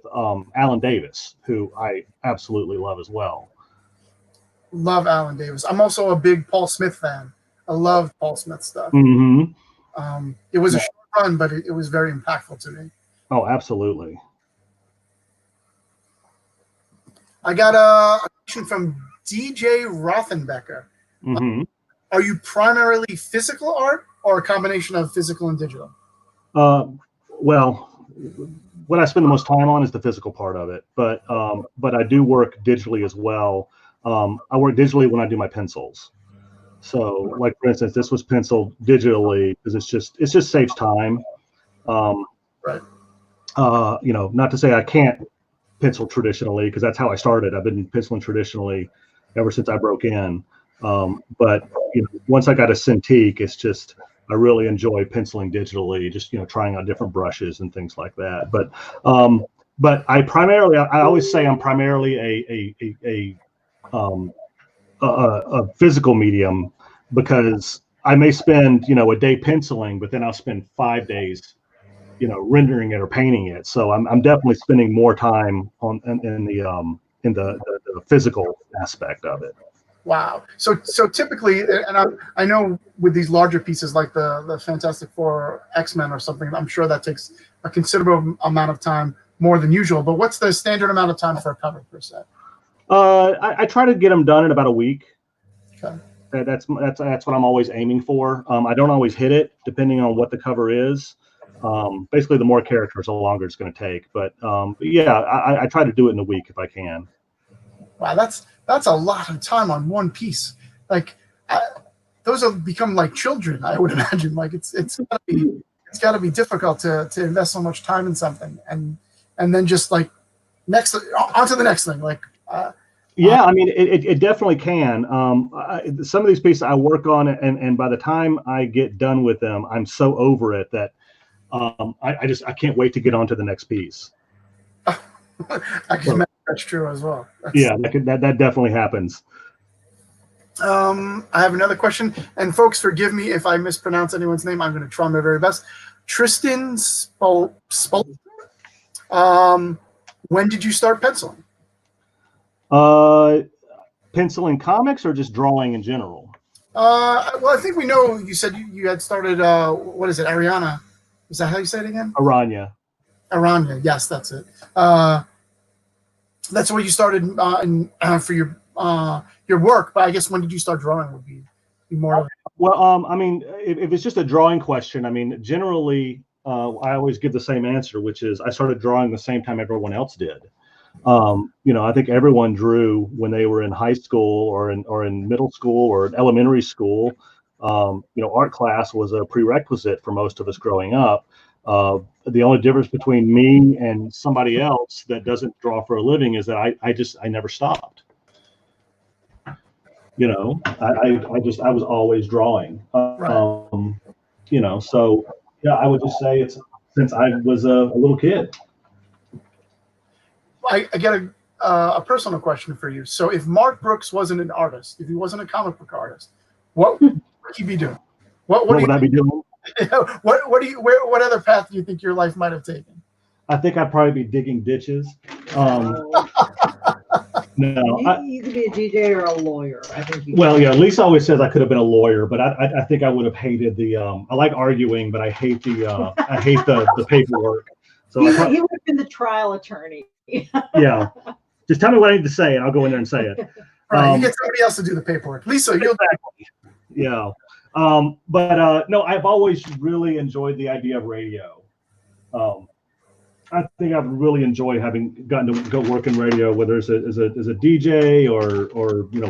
Alan Davis, who I absolutely love as well. Love Alan Davis. I'm also a big Paul Smith fan. I love Paul Smith stuff. Mm-hmm. It was a short run, but it was very impactful to me. Oh, absolutely. I got a question from DJ Rothenbecker. Mm-hmm. Are you primarily physical art or a combination of physical and digital? Well, what I spend the most time on is the physical part of it, but I do work digitally as well. I work digitally when I do my pencils. So, like for instance, this was penciled digitally because it just saves time. Right. You know, not to say I can't pencil traditionally, because that's how I started. I've been penciling traditionally ever since I broke in. But you know, once I got a Cintiq, it's just I really enjoy penciling digitally, just, you know, trying out different brushes and things like that. But I always say I'm primarily a physical medium, because I may spend, you know, a day penciling, but then I'll spend 5 days, you know, rendering it or painting it. So I'm definitely spending more time in the physical aspect of it. Wow. So typically, and I know with these larger pieces like the Fantastic Four, X-Men or something, I'm sure that takes a considerable amount of time, more than usual. But what's the standard amount of time for a cover per set? I try to get them done in about a week. Okay. That's what I'm always aiming for. I don't always hit it, depending on what the cover is. Basically, the more characters, the longer it's going to take. But yeah, I try to do it in a week if I can. Wow, that's a lot of time on one piece. Like those have become like children, I would imagine. Like it's got to be difficult to invest so much time in something, and then just like on to the next thing. Like yeah, I mean, it definitely can. Some of these pieces I work on, and by the time I get done with them, I'm so over it that I can't wait to get on to the next piece. I can imagine that's true as well. That definitely happens. I have another question, and folks, forgive me if I mispronounce anyone's name. I'm going to try my very best. Tristan Spolster. When did you start penciling? Penciling comics or just drawing in general? Well, I think we know. You said you had started. What is it, Ariana? Is that how you say it again? Aranya. Aranya. Yes, that's it. That's where you started for your work. But I guess when did you start drawing? Would be more. Well, I mean, if it's just a drawing question, I mean, generally, I always give the same answer, which is I started drawing the same time everyone else did. I think everyone drew when they were in high school or in middle school or in elementary school. Art class was a prerequisite for most of us growing up. The only difference between me and somebody else that doesn't draw for a living is that I never stopped. I was always drawing. Right. So yeah, I would just say it's since I was a little kid. I get a personal question for you. So, if Mark Brooks wasn't an artist, if he wasn't a comic book artist, what would he be doing? What would I be doing? What other path do you think your life might have taken? I think I'd probably be digging ditches. No, you could be a DJ or a lawyer. I think. Yeah. Lisa always says I could have been a lawyer, but I think I would have hated the. I like arguing, but I hate the paperwork. So he would have been the trial attorney. Yeah, just tell me what I need to say, and I'll go in there and say it. Right, you get somebody else to do the paperwork. Lisa, you'll. Yeah, but no, I've always really enjoyed the idea of radio. I think I've really enjoyed having gotten to go work in radio, whether it's as a DJ or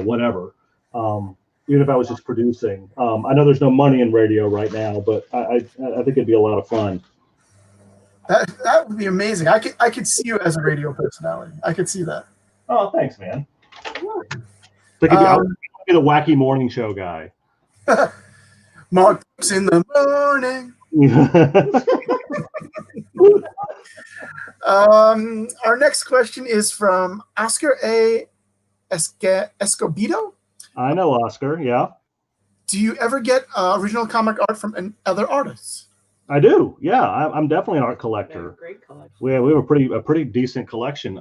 whatever. Even if I was just producing. I know there's no money in radio right now, but I think it'd be a lot of fun. That would be amazing. I could see you as a radio personality. I could see that. Oh, thanks, man. I would be the wacky morning show guy. Mark's in the morning. Our next question is from Oscar A. Escobedo. I know Oscar, yeah. Do you ever get original comic art from other artists? I do, yeah. I'm definitely an art collector. Yeah, great collection. We have a pretty decent collection.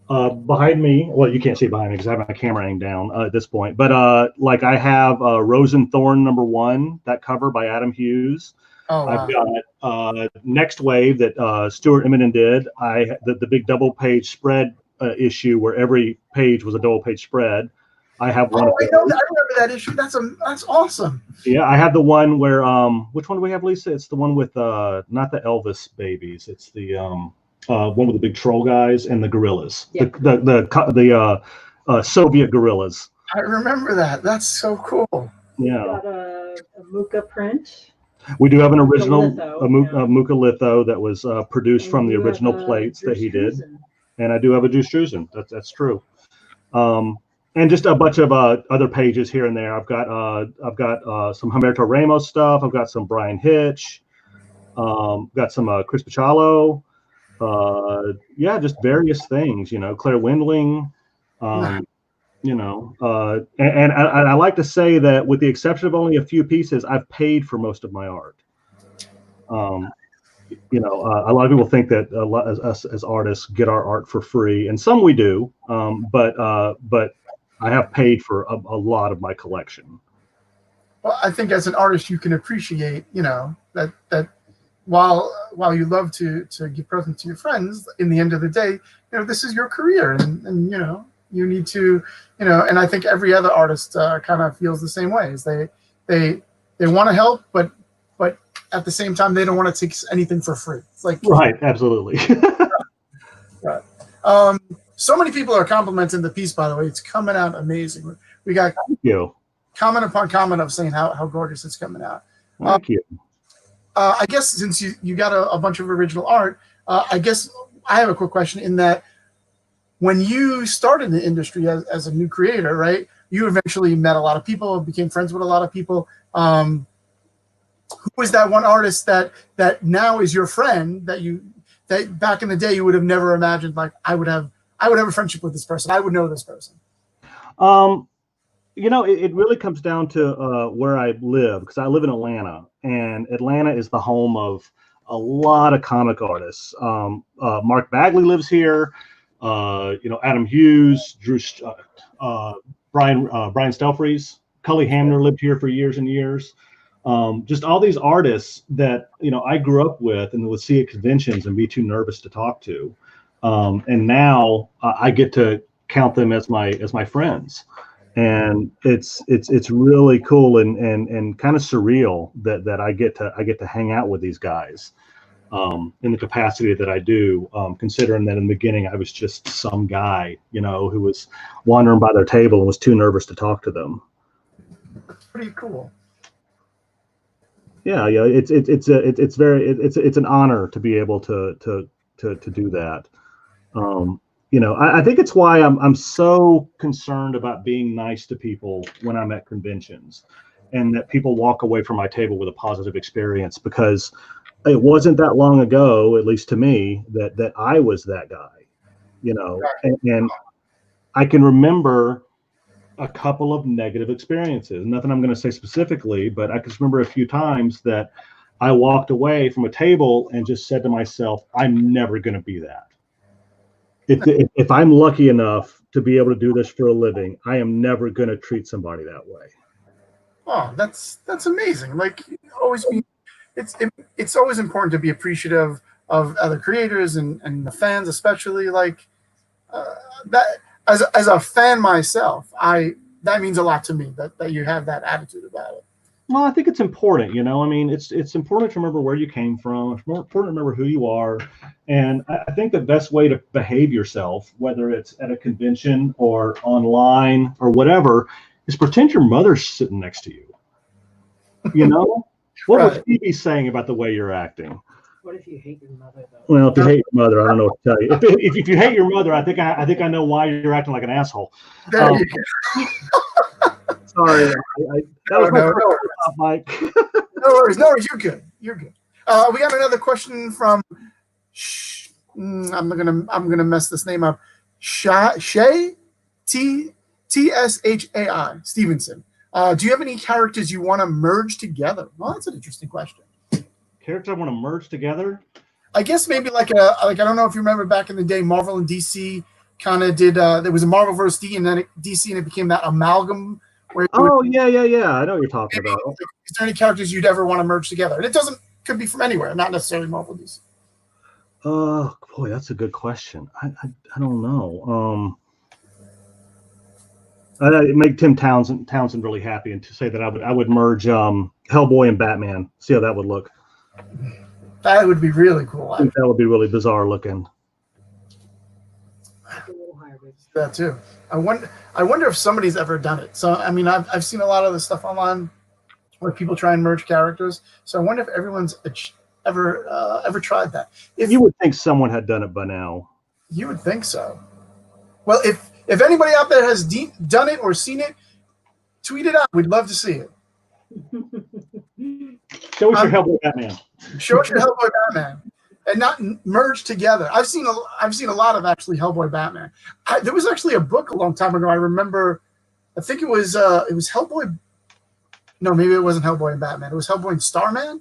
Behind me, well, you can't see behind me because I have my camera aimed down at this point. But I have Rose and Thorn #1, that cover by Adam Hughes. Oh, wow. I've got Next Wave that Stuart Eminem did. The big double page spread issue where every page was a double page spread. I have one. I remember that issue. That's awesome. Yeah, I have the one where which one do we have, Lisa? It's the one with not the Elvis babies. It's the one with the big troll guys and the gorillas. Yeah. The Soviet gorillas. I remember that. That's so cool. Yeah. Got a Muka print. We do have an original Muka litho that was produced from the original plates that he did, and I do have a Drew Struzan. That's true. And just a bunch of other pages here and there. I've got some Humberto Ramos stuff. I've got some Brian Hitch. Got some Chris Pachalo. Just various things. Claire Windling. And I like to say that with the exception of only a few pieces, I've paid for most of my art. A lot of people think that us as artists get our art for free, and some we do, but I have paid for a lot of my collection. Well, I think as an artist, you can appreciate, that while you love to give presents to your friends, in the end of the day, this is your career, and you need to, and I think every other artist kind of feels the same way. Is they want to help, but at the same time, they don't want to take anything for free. It's like right, absolutely. Right. So many people are complimenting the piece, by the way. It's coming out amazing. We got comment upon comment of saying how gorgeous it's coming out. Thank you. I guess since you got a bunch of original art, I guess I have a quick question in that when you started the industry as a new creator, right, you eventually met a lot of people, became friends with a lot of people. Who was that one artist that now is your friend that back in the day you would have never imagined, like I would have a friendship with this person. I would know this person. It really comes down to where I live, because I live in Atlanta, and Atlanta is the home of a lot of comic artists. Mark Bagley lives here. Adam Hughes, Brian Stelfreeze Cully Hamner lived here for years and years. Just all these artists that, I grew up with and would see at conventions and be too nervous to talk to. And now I get to count them as my friends. And it's really cool and kind of surreal that I get to hang out with these guys in the capacity that I do, considering that in the beginning I was just some guy, who was wandering by their table and was too nervous to talk to them. That's pretty cool. Yeah, it's an honor to be able to do that. I think it's why I'm so concerned about being nice to people when I'm at conventions, and that people walk away from my table with a positive experience, because it wasn't that long ago, at least to me, that I was that guy, and I can remember a couple of negative experiences. Nothing I'm going to say specifically, but I can remember a few times that I walked away from a table and just said to myself, I'm never going to be that. If I'm lucky enough to be able to do this for a living, I am never going to treat somebody that way. Oh, that's amazing. Like, it's always important to be appreciative of other creators and the fans, especially like that. As a fan myself, that means a lot to me that you have that attitude about it. Well, I think it's important, it's important to remember where you came from. It's more important to remember who you are. And I think the best way to behave yourself, whether it's at a convention or online or whatever, is pretend your mother's sitting next to you. What Right. would she be saying about the way you're acting? What if you hate your mother, though? Well, if you hate your mother, I don't know what to tell you. If you hate your mother, I think I know why you're acting like an asshole. There you go. Sorry, that was my Mike. No worries. You're good. You're good. We got another question from. I'm gonna mess this name up. Shay Tshai Stevenson. Do you have any characters you want to merge together? Well, that's an interesting question. Characters I want to merge together? I guess maybe like I don't know if you remember back in the day, Marvel and DC kind of did. There was a Marvel versus DC, and then DC, and it became that amalgam. Yeah. I know what you're talking about. Is there any characters you'd ever want to merge together? And it could be from anywhere, not necessarily Marvel DC. Boy, that's a good question. I don't know. I'd make Tim Townsend really happy, and to say that I would merge Hellboy and Batman. See how that would look. That would be really cool. I think that would be really bizarre looking. That too. I wonder if somebody's ever done it. So I mean, I've seen a lot of the stuff online where people try and merge characters. So I wonder if everyone's ever tried that. If you would think someone had done it by now. You would think so. Well, if anybody out there has done it or seen it, tweet it out. We'd love to see it. Show us your Hellboy Batman. Show us your Hellboy Batman, and not merge together. I've seen a lot of actually Hellboy Batman. There was actually a book a long time ago. I remember. I think it was Hellboy. No, maybe it wasn't Hellboy and Batman. It was Hellboy and Starman.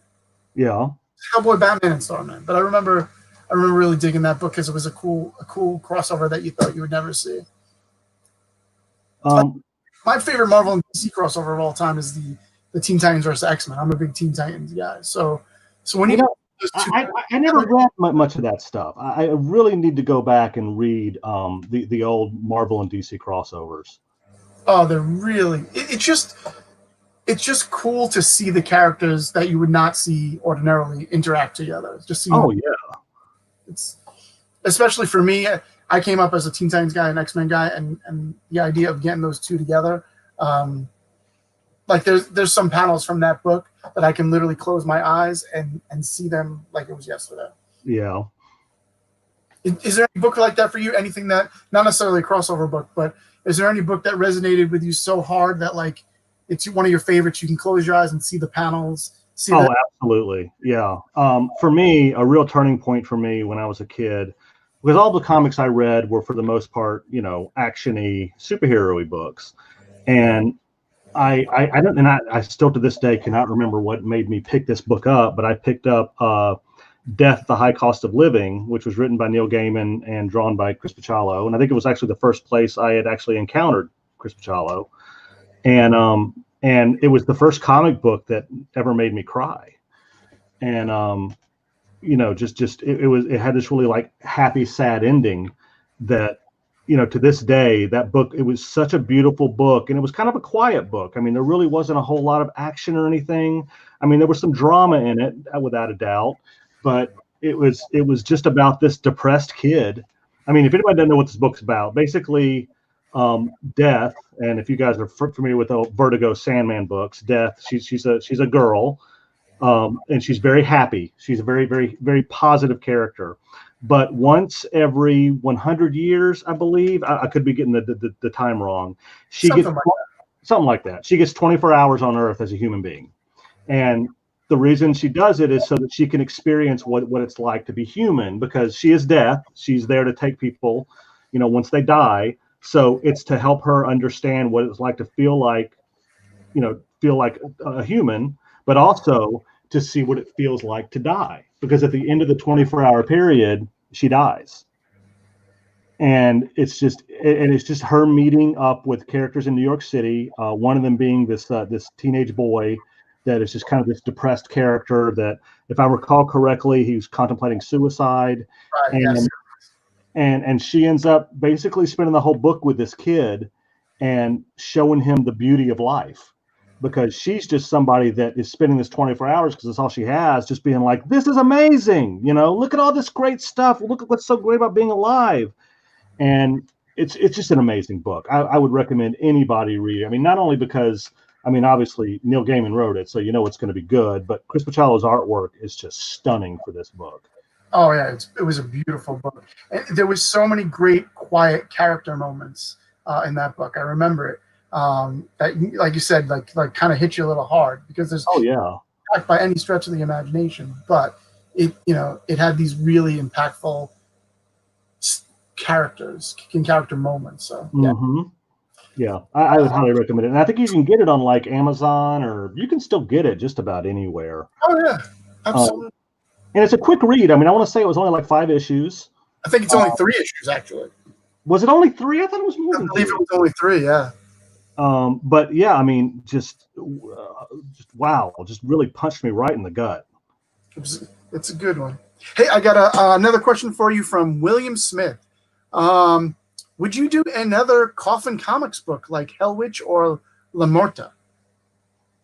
Yeah. Hellboy, Batman, and Starman. But I remember really digging that book because it was a cool crossover that you thought you would never see. My favorite Marvel and DC crossover of all time is the Teen Titans versus X-Men. I'm a big Teen Titans guy. So when I never read much of that stuff. I really need to go back and read the old Marvel and DC crossovers. Oh, they're really it's just cool to see the characters that you would not see ordinarily interact together. It's just it's especially for me. I came up as a Teen Titans guy, an X-Men guy, and the idea of getting those two together. Like there's some panels from that book that I can literally close my eyes and see them like it was yesterday. Yeah. Is there any book like that for you? Anything that, not necessarily a crossover book, but is there any book that resonated with you so hard that like it's one of your favorites? You can close your eyes and see the panels. Absolutely. Yeah. For me, a real turning point for me when I was a kid, because all the comics I read were for the most part, action-y, superhero-y books. And I still to this day cannot remember what made me pick this book up, but I picked up Death, the High Cost of Living, which was written by Neil Gaiman and drawn by Chris Bachalo. And I think it was actually the first place I had actually encountered Chris Bachalo. And And it was the first comic book that ever made me cry. And it had this really like happy, sad ending that, to this day, that book, it was such a beautiful book, and it was kind of a quiet book. I mean, there really wasn't a whole lot of action or anything. I mean, there was some drama in it, without a doubt, but it was just about this depressed kid. I mean, if anybody doesn't know what this book's about, basically, Death, and if you guys are familiar with the Vertigo Sandman books, Death, she's a girl, and she's very happy. She's a very, very, very positive character. But once every 100 years, I believe, I could be getting the time wrong, something like that. She gets 24 hours on Earth as a human being. And the reason she does it is so that she can experience what it's like to be human, because she is Death. She's there to take people, once they die. So it's to help her understand what it's like to feel like a human, but also to see what it feels like to die. Because at the end of the 24-hour period, she dies. And it's just her meeting up with characters in New York City. One of them being this teenage boy that is just kind of this depressed character that, if I recall correctly, he was contemplating suicide. Right, yes. And she ends up basically spending the whole book with this kid and showing him the beauty of life, because she's just somebody that is spending this 24 hours, because that's all she has, just being like, this is amazing. Look at all this great stuff. Look at what's so great about being alive. And it's just an amazing book. I would recommend anybody read it. I mean, not only because, obviously Neil Gaiman wrote it, so it's going to be good, but Chris Bachalo's artwork is just stunning for this book. Oh yeah, it was a beautiful book. And there was so many great quiet character moments in that book. I remember it. That, like you said, like kind of hit you a little hard, because there's not by any stretch of the imagination, but it had these really impactful character moments. So yeah, I would highly recommend it, and I think you can get it on like Amazon, or you can still get it just about anywhere. Oh yeah, absolutely. And it's a quick read. I want to say it was only like 5 issues. I think it's only 3 issues, actually. Was it only 3? I thought it was more than 3. I believe it was only 3. Yeah. But yeah, just wow, just really punched me right in the gut. It's a good one. Hey, I got another question for you from William Smith. Would you do another Coffin Comics book like Hell Witch or La Morta?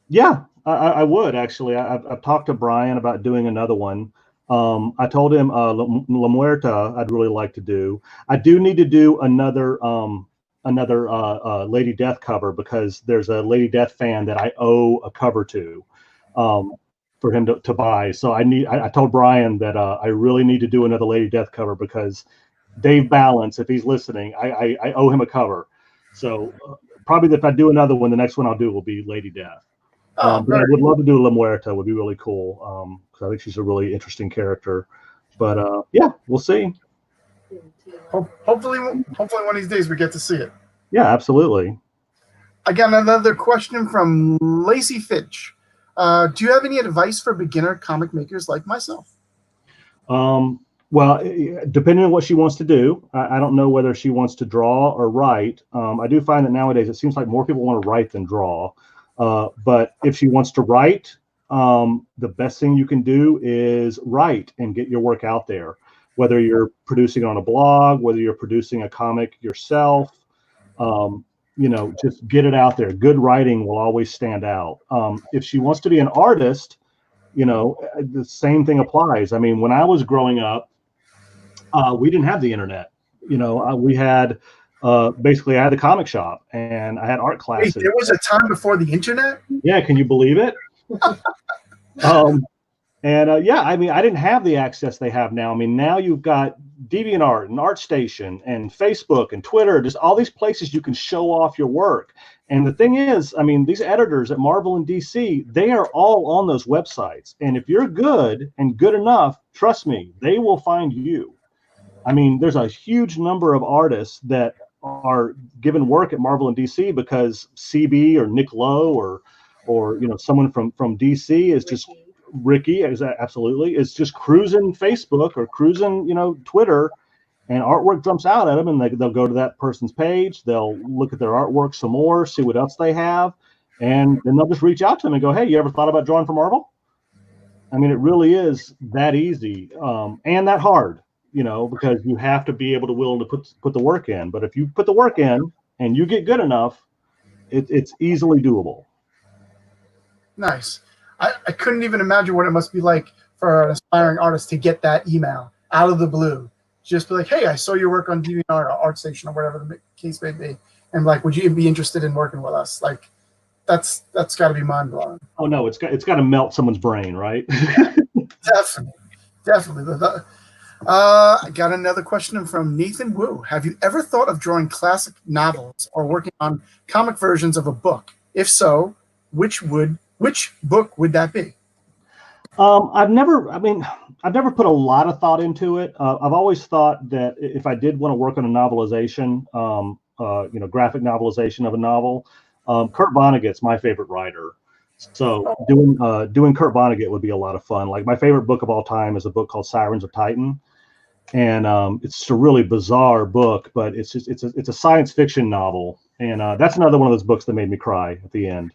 Yeah, I would actually. I've talked to Brian about doing another one. I told him La Muerta I'd really like to do. I do need to do another Lady Death cover, because there's a Lady Death fan that I owe a cover to, for him to buy. So I told Brian that I really need to do another Lady Death cover, because Dave Balance, if he's listening, I owe him a cover. So probably if I do another one, the next one I'll do will be Lady Death. But I would love to do La Muerta. Would be really cool, because I think she's a really interesting character. But yeah, we'll see. Hopefully one of these days we get to see it. Yeah, absolutely. I got another question from Lacey Fitch. Do you have any advice for beginner comic makers like myself? Well, depending on what she wants to do, I don't know whether she wants to draw or write. I do find that nowadays it seems like more people want to write than draw. But if she wants to write, the best thing you can do is write and get your work out there. Whether you're producing on a blog, whether you're producing a comic yourself, just get it out there. Good writing will always stand out. If she wants to be an artist, the same thing applies. When I was growing up, we didn't have the internet. We had basically I had a comic shop and I had art classes. Wait, there was a time before the internet? Yeah, can you believe it? I didn't have the access they have now. Now you've got DeviantArt and ArtStation and Facebook and Twitter, just all these places you can show off your work. And the thing is, these editors at Marvel and DC, they are all on those websites. And if you're good and good enough, trust me, they will find you. There's a huge number of artists that are given work at Marvel and DC because CB or Nick Lowe or someone from DC is just Ricky, absolutely, is just cruising Facebook or cruising, Twitter, and artwork jumps out at them, and they'll go to that person's page, they'll look at their artwork some more, see what else they have, and then they'll just reach out to them and go, hey, you ever thought about drawing for Marvel? I mean, it really is that easy and that hard, because you have to be able to willing to put the work in. But if you put the work in and you get good enough, it's easily doable. Nice. I couldn't even imagine what it must be like for an aspiring artist to get that email out of the blue. Just be like, hey, I saw your work on DeviantArt or ArtStation or whatever the case may be. And like, would you be interested in working with us? Like, that's got to be mind blowing. Oh no, it's got to melt someone's brain, right? Definitely. I got another question from Nathan Wu. Have you ever thought of drawing classic novels or working on comic versions of a book? If so, which book would that be? I've never put a lot of thought into it. I've always thought that if I did want to work on a novelization, graphic novelization of a novel, Kurt Vonnegut's my favorite writer. So doing Kurt Vonnegut would be a lot of fun. Like my favorite book of all time is a book called Sirens of Titan. And it's just a really bizarre book, but it's a science fiction novel. And that's another one of those books that made me cry at the end.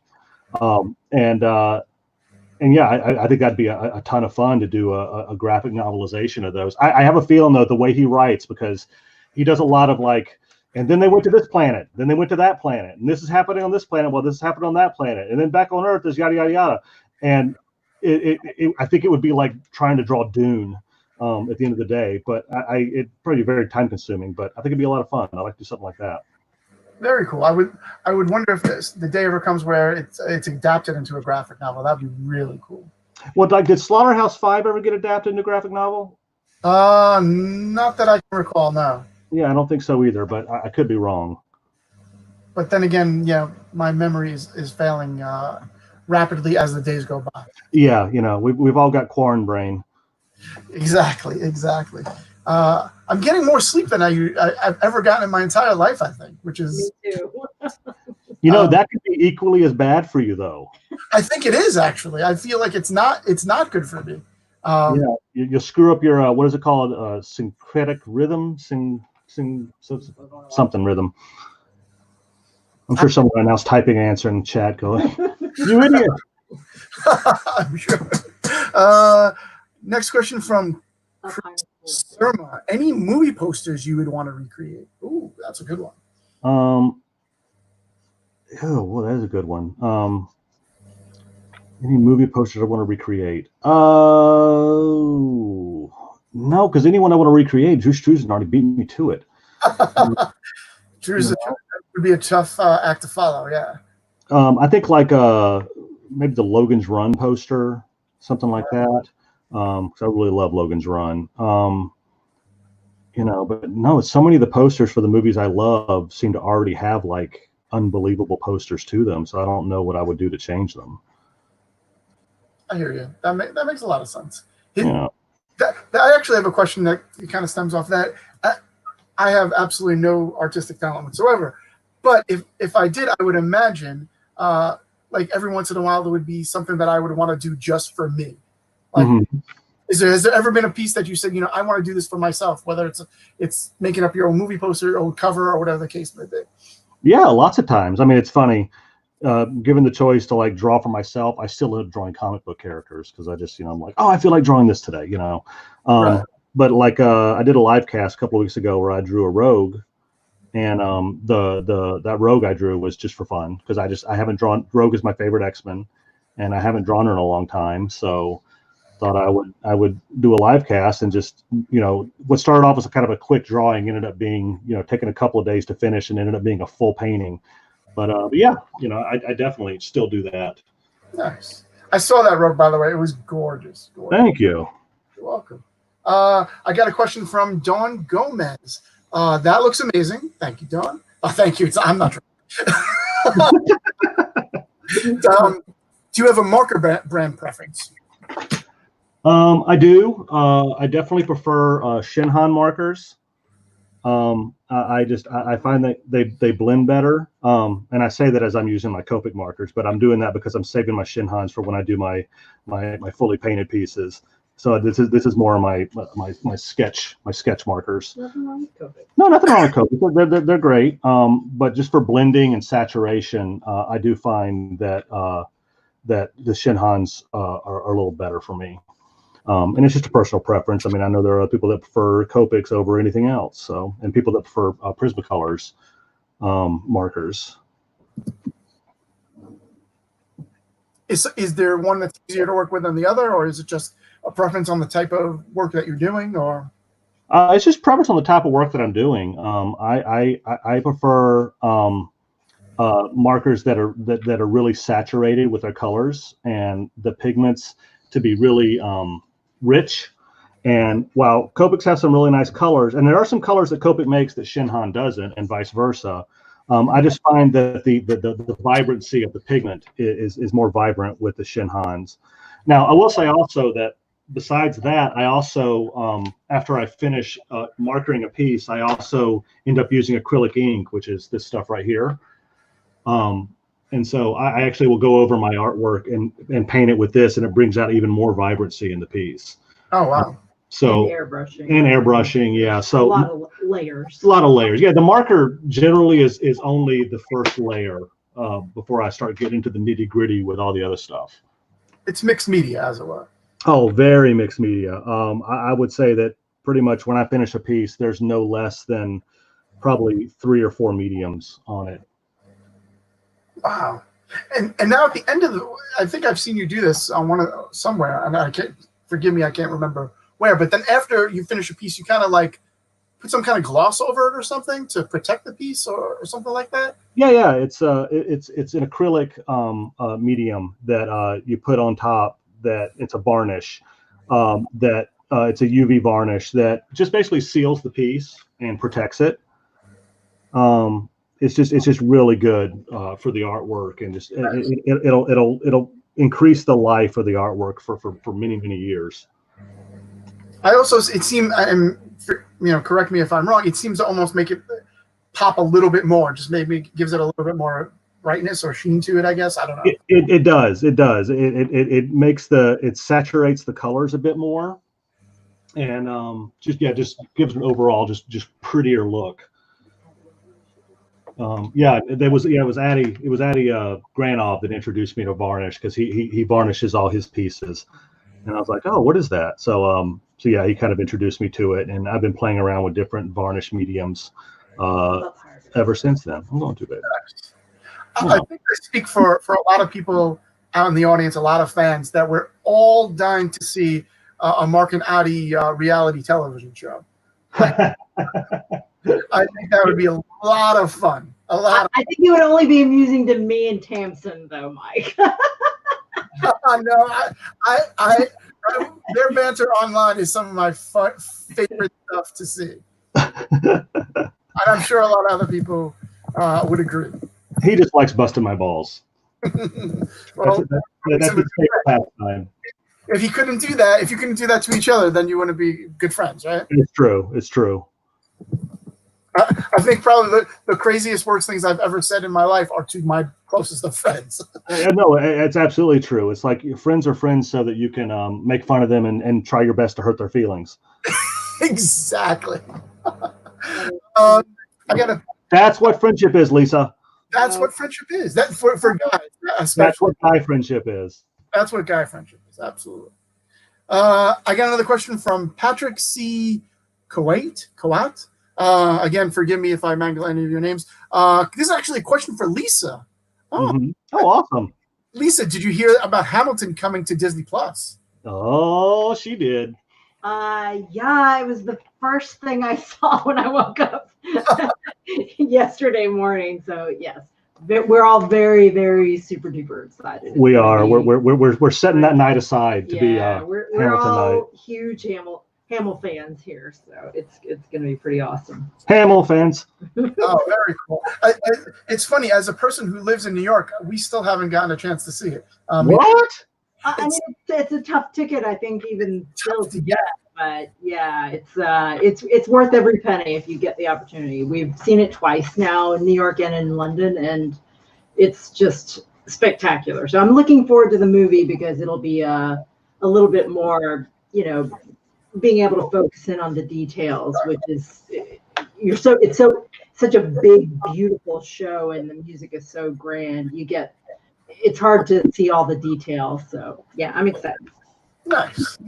And yeah, I think that'd be a ton of fun to do a graphic novelization of those. I have a feeling though, the way he writes, because he does a lot of like, and then they went to this planet, then they went to that planet, and this is happening on this planet, well, this is happening on that planet, and then back on Earth is yada yada yada. And I think it would be like trying to draw Dune at the end of the day, but it's probably very time consuming. But I think it'd be a lot of fun. I'd like to do something like that. Very cool. I would wonder if the day ever comes where it's adapted into a graphic novel. That'd be really cool. Well, like, did Slaughterhouse 5 ever get adapted into a graphic novel? Not that I can recall. No. Yeah, I don't think so either, but I could be wrong. But then again, my memory is failing rapidly as the days go by. Yeah, we've all got quarantine brain. Exactly. I'm getting more sleep than I've ever gotten in my entire life, I think, which is... Me too. That could be equally as bad for you, though. I think it is, actually. I feel like it's not good for me. You'll screw up your, what is it called? Syncretic rhythm? Something rhythm. I'm sure someone else typing an answer in the chat going, you idiot. I'm sure. Next question from Surma. Any movie posters you would want to recreate? Ooh, that's a good one. Well, that is a good one. Any movie posters I want to recreate? No, because anyone I want to recreate, Drew Struzan already beat me to it. Drew's would be a tough act to follow. Yeah. I think like maybe the Logan's Run poster, something like that. Because I really love Logan's Run. But no, so many of the posters for the movies I love seem to already have like unbelievable posters to them. So I don't know what I would do to change them. I hear you. That makes a lot of sense. Yeah. I actually have a question that kind of stems off that. I have absolutely no artistic talent whatsoever, but if I did, I would imagine like every once in a while there would be something that I would want to do just for me. Like, has there ever been a piece that you said, I want to do this for myself, whether it's making up your own movie poster or cover or whatever the case may be? Yeah, lots of times. I mean, it's funny. Given the choice to like draw for myself, I still love drawing comic book characters because I just, I'm like, oh, I feel like drawing this today, Right. But like I did a live cast a couple of weeks ago where I drew a rogue, and that rogue I drew was just for fun because I haven't drawn. Rogue is my favorite X-Men, and I haven't drawn her in a long time, so thought I would do a live cast and just what started off as a kind of a quick drawing ended up being taking a couple of days to finish and ended up being a full painting. But yeah, I definitely still do that. Nice. I saw that rogue, by the way. It was gorgeous. Thank you. You're welcome. I got a question from Dawn Gomez. That looks amazing. Thank you, Dawn. Thank you. I'm not trying. Do you have a marker brand preference? I do. I definitely prefer Shinhan markers. I find that they blend better. And I say that as I'm using my Copic markers, but I'm doing that because I'm saving my Shinhans for when I do my fully painted pieces. So this is more my sketch markers. Nothing wrong with COVID. No, nothing wrong with Copics. They're great. But just for blending and saturation, I do find that that the Shinhans are a little better for me. And it's just a personal preference. I mean, I know there are people that prefer Copics over anything else. So, and people that prefer Prismacolors markers. Is there one that's easier to work with than the other, or is it just a preference on the type of work that you're doing, or? It's just preference on the type of work that I'm doing. I prefer markers that are really saturated with their colors and the pigments to be really rich. And while Copics have some really nice colors, and there are some colors that Copic makes that Shinhan doesn't, and vice versa. I just find that the vibrancy of the pigment is more vibrant with the Shinhans. Now, I will say also that besides that, I also, after I finish markering a piece, I also end up using acrylic ink, which is this stuff right here. And so I actually will go over my artwork and paint it with this, and it brings out even more vibrancy in the piece. Oh, wow. So and airbrushing. And airbrushing, yeah. So a lot of layers. A lot of layers. Yeah, the marker generally is only the first layer before I start getting into the nitty gritty with all the other stuff. It's mixed media, as it were. Oh, very mixed media. I would say that pretty much when I finish a piece, there's no less than probably 3 or 4 mediums on it. Wow. And now at the end of I think I've seen you do this on somewhere, and I can't, forgive me, I can't remember where, but then after you finish a piece, you kind of like put some kind of gloss over it or something to protect the piece or something like that? Yeah. It's an acrylic medium that you put on top, that it's a varnish, that it's a UV varnish that just basically seals the piece and protects it. It's just really good for the artwork, and just it'll increase the life of the artwork for many years. I also, it seemed, correct me if I'm wrong, it seems to almost make it pop a little bit more, just maybe gives it a little bit more brightness or sheen to it, I guess. I don't know. It does. It makes it saturates the colors a bit more, and just gives an overall just prettier look. It was Addy Granov that introduced me to varnish, because he varnishes all his pieces, and I was like, oh, what is that? So yeah, he kind of introduced me to it, and I've been playing around with different varnish mediums ever since then. I'm going to bed. I think I speak for a lot of people out in the audience, a lot of fans, that we're all dying to see a Mark and Addy reality television show. I think that would be a lot of fun. I think it would only be amusing to me and Tamsin, though, Mike. No, their banter online is some of my favorite stuff to see. And I'm sure a lot of other people would agree. He just likes busting my balls. Well, that's his favorite pastime. If you couldn't do that to each other, then you wouldn't be good friends, right? It's true. I think probably the craziest, worst things I've ever said in my life are to my closest of friends. No, it's absolutely true. It's like friends are friends so that you can make fun of them and try your best to hurt their feelings. Exactly. That's what friendship is, Lisa. That's what friendship is. That for guys, especially. That's what guy friendship is. That's what guy friendship is. Absolutely. I got another question from Patrick C. Kawat. Again, forgive me if I mangle any of your names. This is actually a question for Lisa. Oh, Awesome. Lisa, did you hear about Hamilton coming to Disney Plus? Oh, she did. Yeah, it was the first thing I saw when I woke up yesterday morning. So yes, we're all very, very super duper excited. We are. We're setting that night aside to be we're Hamilton all night. Huge Hamill fans here, so it's going to be pretty awesome. Hamill fans. Oh, very cool. It's funny, as a person who lives in New York, we still haven't gotten a chance to see it. What? I mean, it's a tough ticket, I think, even still to get. But yeah, it's worth every penny if you get the opportunity. We've seen it twice now in New York and in London, and it's just spectacular. So I'm looking forward to the movie because it'll be a little bit more being able to focus in on the details, which is it's such a big, beautiful show, and the music is so grand. It's hard to see all the details. So yeah, I'm excited. Nice.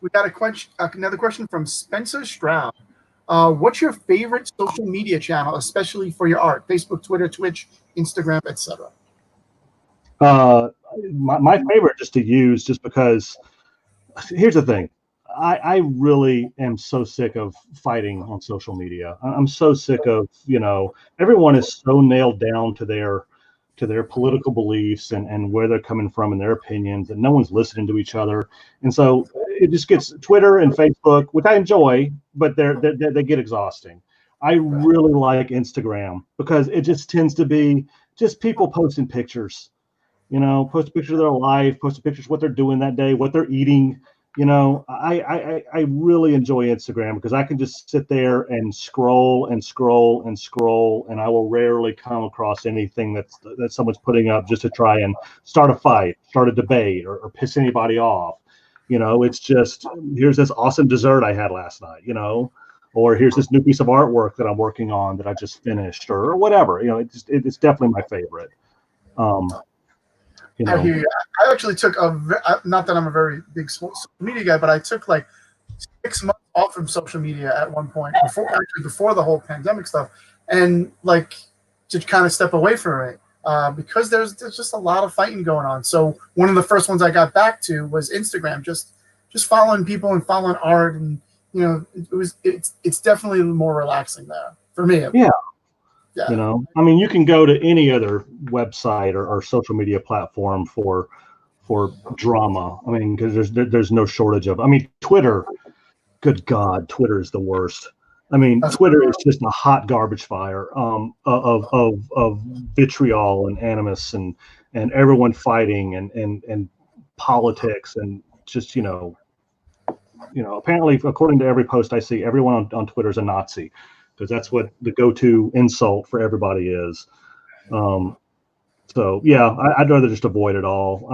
We got another question from Spencer Stroud. What's your favorite social media channel, especially for your art? Facebook, Twitter, Twitch, Instagram, etc. My favorite just to use, just because here's the thing. I really am so sick of fighting on social media. I'm so sick of, everyone is so nailed down to their political beliefs and where they're coming from and their opinions, and no one's listening to each other. And so it just gets Twitter and Facebook, which I enjoy, but they get exhausting. I really like Instagram because it just tends to be just people posting pictures, post pictures of their life, post pictures of what they're doing that day, what they're eating. I really enjoy Instagram because I can just sit there and scroll and scroll and scroll, and I will rarely come across anything that someone's putting up just to try and start a fight, start a debate, or piss anybody off. It's just, here's this awesome dessert I had last night, or here's this new piece of artwork that I'm working on that I just finished, or whatever. It's definitely my favorite. I hear you. I actually took not that I'm a very big social media guy, but I took like 6 months off from social media at one point before the whole pandemic stuff, and like to kind of step away from it because there's just a lot of fighting going on. So one of the first ones I got back to was Instagram, just following people and following art, and it's definitely more relaxing there for me. Yeah. You can go to any other website or social media platform for drama. Because there's no shortage of. Twitter. Good God, Twitter is the worst. Twitter is just a hot garbage fire of vitriol and animus and everyone fighting and politics and just apparently, according to every post I see, everyone on Twitter is a Nazi. Because that's what the go-to insult for everybody is. So yeah, I'd rather just avoid it all.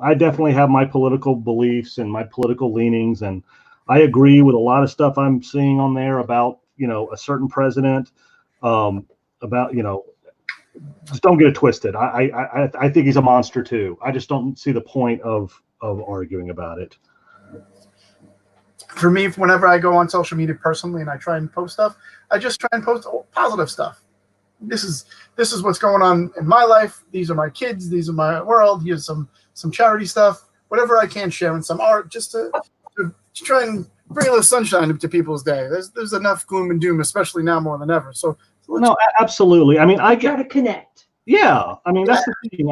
I definitely have my political beliefs and my political leanings, and I agree with a lot of stuff I'm seeing on there about a certain president. About just don't get it twisted. I think he's a monster too. I just don't see the point of arguing about it. For me, whenever I go on social media personally and I try and post stuff, I just try and post positive stuff. This is what's going on in my life. These are my kids. These are my world. Here's some charity stuff, whatever I can share, and some art, just to try and bring a little sunshine to people's day. There's enough gloom and doom, especially now more than ever. So no, absolutely. I try to connect. Yeah, that's the thing.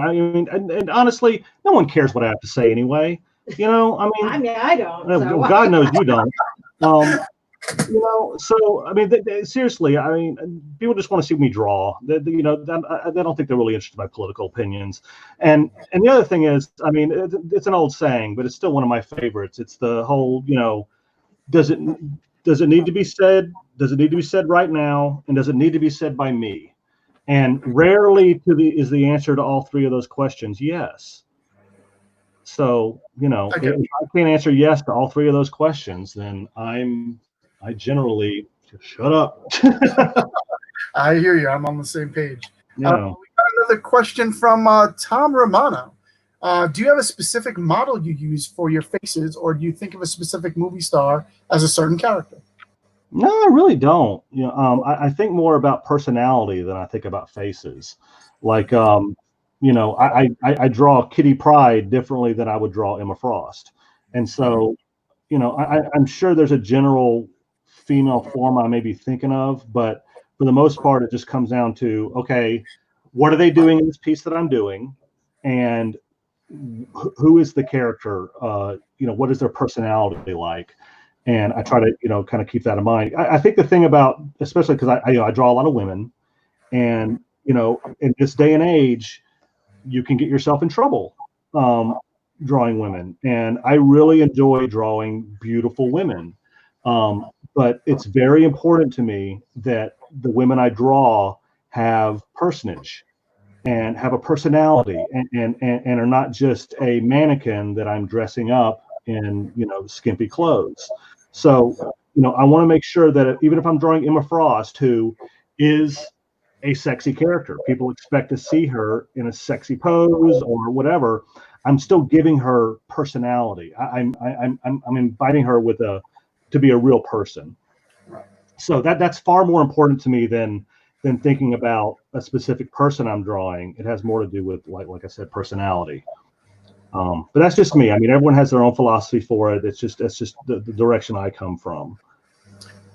And honestly, no one cares what I have to say anyway. I don't. So. God knows you don't. Seriously, people just want to see me draw. They don't think they're really interested in my political opinions. And the other thing is, it's an old saying, but it's still one of my favorites. It's the whole, does it need to be said? Does it need to be said right now? And does it need to be said by me? And rarely is the answer to all three of those questions yes. So, if I can't answer yes to all three of those questions, then I generally just shut up. I hear you. I'm on the same page. Yeah. We got another question from Tom Romano. Do you have a specific model you use for your faces, or do you think of a specific movie star as a certain character? No, I really don't. I think more about personality than I think about faces. Like, I draw Kitty Pryde differently than I would draw Emma Frost. And so, I'm sure there's a general female form I may be thinking of, but for the most part, it just comes down to, okay, what are they doing in this piece that I'm doing? And who is the character? What is their personality like? And I try to, kind of keep that in mind. I think the thing about, especially because I draw a lot of women, and, in this day and age, you can get yourself in trouble drawing women. And I really enjoy drawing beautiful women. But it's very important to me that the women I draw have personage and have a personality and are not just a mannequin that I'm dressing up in, skimpy clothes. So, I want to make sure that even if I'm drawing Emma Frost, who is a sexy character, people expect to see her in a sexy pose or whatever, I'm still giving her personality. I'm inviting her to be a real person. So that's far more important to me than thinking about a specific person I'm drawing. It has more to do with, like I said, personality. But that's just me. I mean, everyone has their own philosophy for it. That's just the direction I come from.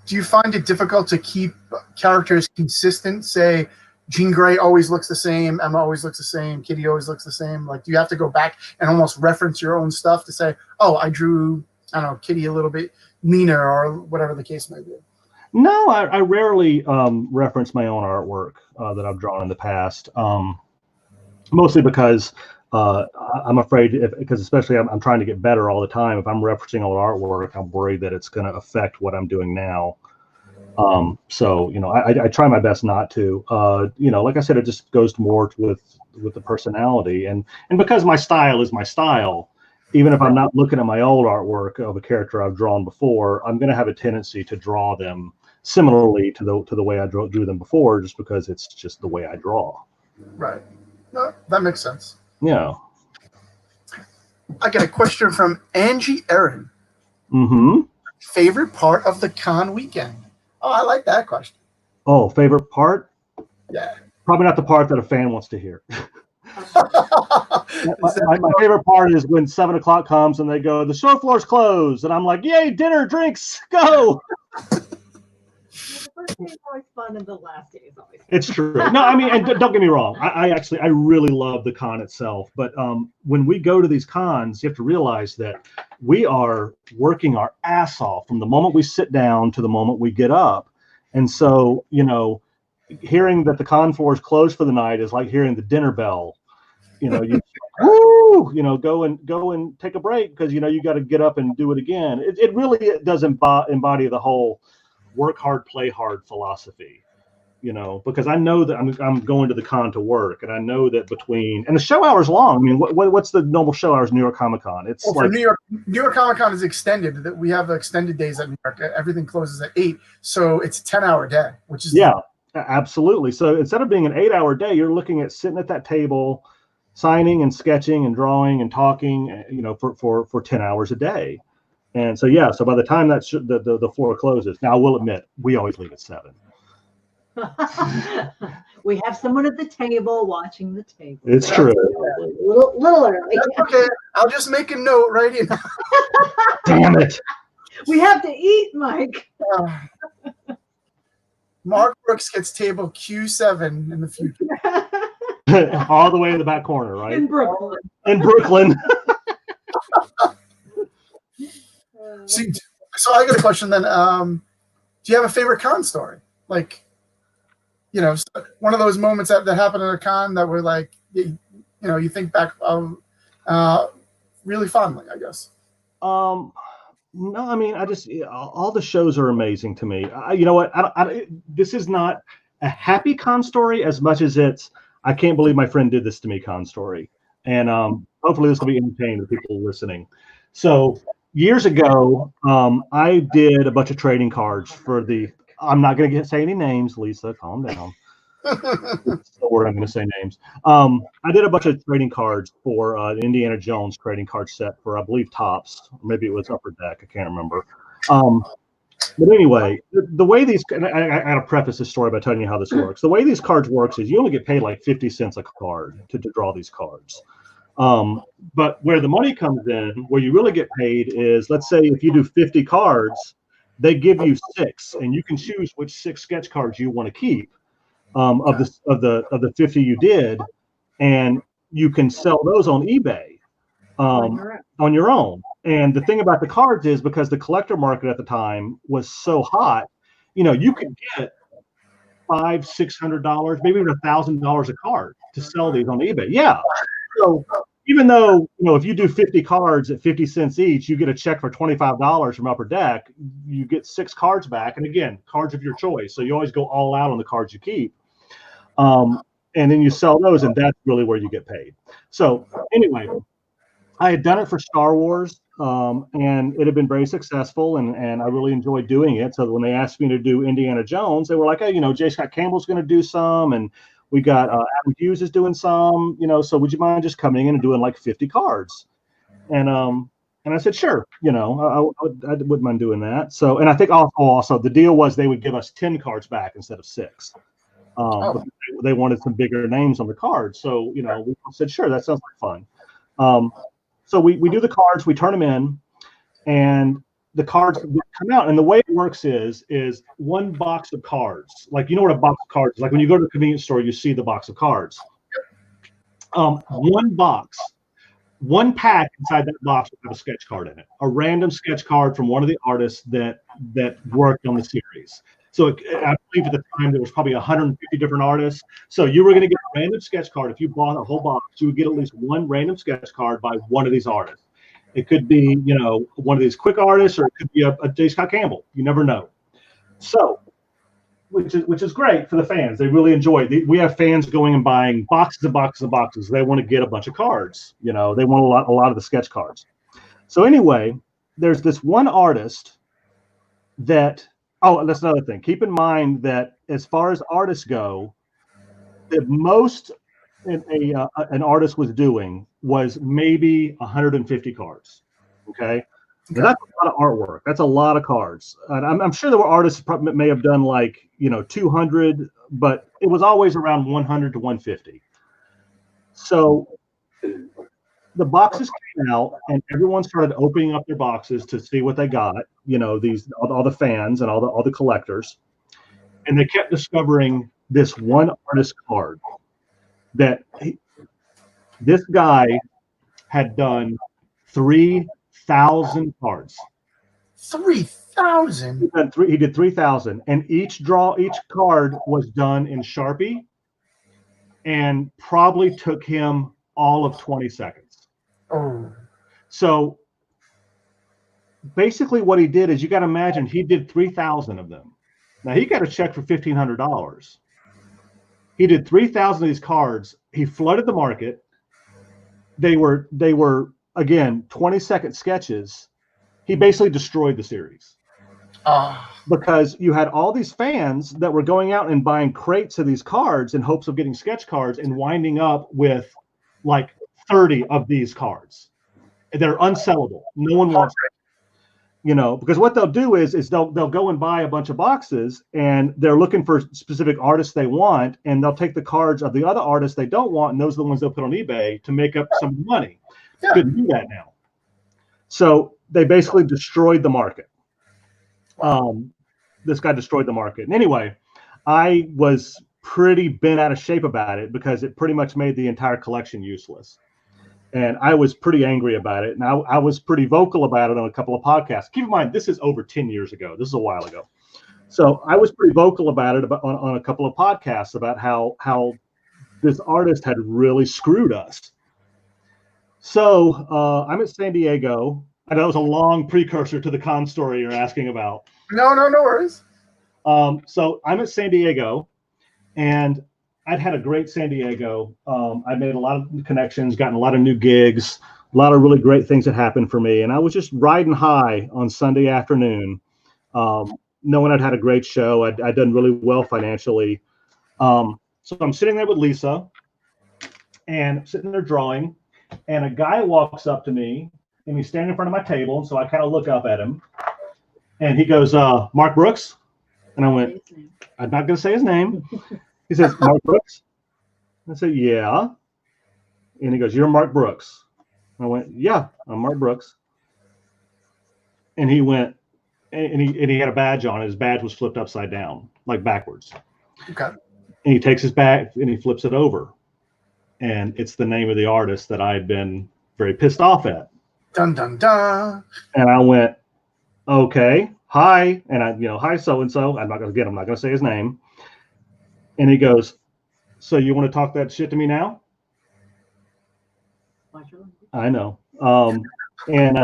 Do you find it difficult to keep characters consistent? Say, Jean Grey always looks the same, Emma always looks the same, Kitty always looks the same. Like, do you have to go back and almost reference your own stuff to say, oh, I drew, I don't know, Kitty a little bit leaner or whatever the case may be? No, I rarely reference my own artwork that I've drawn in the past, mostly because I'm afraid, because especially I'm trying to get better all the time. If I'm referencing old artwork, I'm worried that it's going to affect what I'm doing now. So, I try my best not to. Like I said, it just goes more with the personality. And because my style is my style, even if I'm not looking at my old artwork of a character I've drawn before, I'm going to have a tendency to draw them similarly to the way I drew them before, just because it's just the way I draw. Right. No, that makes sense. Yeah. I got a question from Angie Erin. Mm-hmm. Favorite part of the con weekend? Oh, I like that question. Oh, favorite part? Yeah. Probably not the part that a fan wants to hear. My favorite part is when 7 o'clock comes and they go, the show floor's closed, and I'm like, yay, dinner, drinks, go. The first day is always fun, and the last day is always fun. It's true. No, I mean, and don't get me wrong. I really love the con itself. But when we go to these cons, you have to realize that we are working our ass off from the moment we sit down to the moment we get up. And so, hearing that the con floor is closed for the night is like hearing the dinner bell. You woo, go and take a break, because you got to get up and do it again. It really does embody the whole work hard, play hard philosophy. Because I know that I'm going to the con to work, and I know that and the show hour's long. I mean, what's the normal show hours New York Comic Con? It's for New York Comic Con is extended. That we have extended days at New York. Everything closes at 8, so it's a 10-hour day, which is absolutely. So instead of being an 8-hour day, you're looking at sitting at that table, signing and sketching and drawing and talking, for 10 hours a day. And so so by the time the floor closes, now I will admit we always leave at 7. We have someone at the table watching the table. It's true. A little early. Okay, I'll just make a note right here. Damn it. We have to eat, Mike. Mark Brooks gets table Q7 in the future. All the way in the back corner, right? In Brooklyn. In Brooklyn. So I got a question then. Do you have a favorite con story? Like, one of those moments that happened at a con that were like, you think back of really fondly, I guess. No, I mean, all the shows are amazing to me. You know what? This is not a happy con story as much as it's, I can't believe my friend did this to me con story. And hopefully this will be entertaining to people listening. So years ago, I did a bunch of trading cards for I'm not going to say any names, Lisa, calm down. That's the word I'm going to say names. I did a bunch of trading cards for the Indiana Jones trading card set for, I believe, Topps. Or maybe it was Upper Deck. I can't remember. But anyway, the way these, and I got to preface this story by telling you how this works. The way these cards works is you only get paid like 50 cents a card to draw these cards. But where the money comes in, where you really get paid is, let's say if you do 50 cards, they give you 6, and you can choose which 6 sketch cards you want to keep of the 50 you did, and you can sell those on eBay on your own. And the thing about the cards is, because the collector market at the time was so hot, you could get $500-$600, maybe even $1,000 a card to sell these on eBay. Yeah. So even though, if you do 50 cards at 50 cents each, you get a check for $25 from Upper Deck, you get 6 cards back. And again, cards of your choice. So you always go all out on the cards you keep. And then you sell those, and that's really where you get paid. So anyway, I had done it for Star Wars. and it had been very successful, and I really enjoyed doing it. So when they asked me to do Indiana Jones, they were like, hey, J. Scott Campbell's going to do some, and we got Adam Hughes is doing some, so would you mind just coming in and doing like 50 cards? And I said, sure, I wouldn't mind doing that. So, and I think also the deal was they would give us 10 cards back instead of 6. They wanted some bigger names on the cards. So, we said, sure, that sounds like fun. So we do the cards, we turn them in, and the cards come out. And the way it works is one box of cards. Like, what a box of cards is. Like when you go to the convenience store, you see the box of cards. One pack inside that box will have a sketch card in it, a random sketch card from one of the artists that worked on the series. So I believe at the time there was probably 150 different artists. So you were going to get a random sketch card. If you bought a whole box, you would get at least one random sketch card by one of these artists. It could be, one of these quick artists, or it could be a J. Scott Campbell. You never know. So, which is great for the fans. They really enjoy it. We have fans going and buying boxes and boxes and boxes. They want to get a bunch of cards. They want a lot of the sketch cards. So anyway, there's this one artist that. Oh, that's another thing. Keep in mind that as far as artists go, the most an artist was doing was maybe 150 cards. Okay. Now, that's a lot of artwork. That's a lot of cards. And I'm sure there were artists probably may have done like 200, but it was always around 100 to 150. So the boxes came out, and everyone started opening up their boxes to see what they got. All the fans and all the collectors, and they kept discovering this one artist card that this guy had done 3,000 cards. 3,000. He did 3,000, and each card was done in Sharpie, and probably took him all of 20 seconds. Oh. So basically what he did is, you got to imagine, he did 3,000 of them. Now he got a check for $1,500. He did 3,000 of these cards. He flooded the market. They were again 20-second sketches. He basically destroyed the series. Because you had all these fans that were going out and buying crates of these cards in hopes of getting sketch cards, and winding up with like 30 of these cards. They're unsellable. No one wants them. Because what they'll do is they'll go and buy a bunch of boxes, and they're looking for specific artists they want, and they'll take the cards of the other artists they don't want, and those are the ones they'll put on eBay to make up some money. Yeah. Couldn't do that now. So they basically destroyed the market. This guy destroyed the market. And anyway, I was pretty bent out of shape about it, because it pretty much made the entire collection useless. And I was pretty angry about it. And I was pretty vocal about it on a couple of podcasts. Keep in mind, this is over 10 years ago. This is a while ago. So I was pretty vocal about it on a couple of podcasts about how this artist had really screwed us. So I'm at San Diego. I know that was a long precursor to the con story you're asking about. No worries. So I'm at San Diego, and I'd had a great San Diego. I made a lot of connections, gotten a lot of new gigs, a lot of really great things that happened for me. And I was just riding high on Sunday afternoon, knowing I'd had a great show. I'd done really well financially. So I'm sitting there with Lisa, and sitting there drawing, and a guy walks up to me, and he's standing in front of my table. And so I kind of look up at him, and he goes, Mark Brooks? And I went, I'm not going to say his name. He says, Mark Brooks? I said, yeah. And he goes, you're Mark Brooks. I went, yeah, I'm Mark Brooks. And he went, and he had a badge on. His badge was flipped upside down, like backwards. Okay. And he takes his badge and he flips it over. And it's the name of the artist that I had been very pissed off at. Dun, dun, dun. And I went, okay, hi. And hi, so-and-so. I'm not going to say his name. And he goes, so you want to talk that shit to me now? I know. And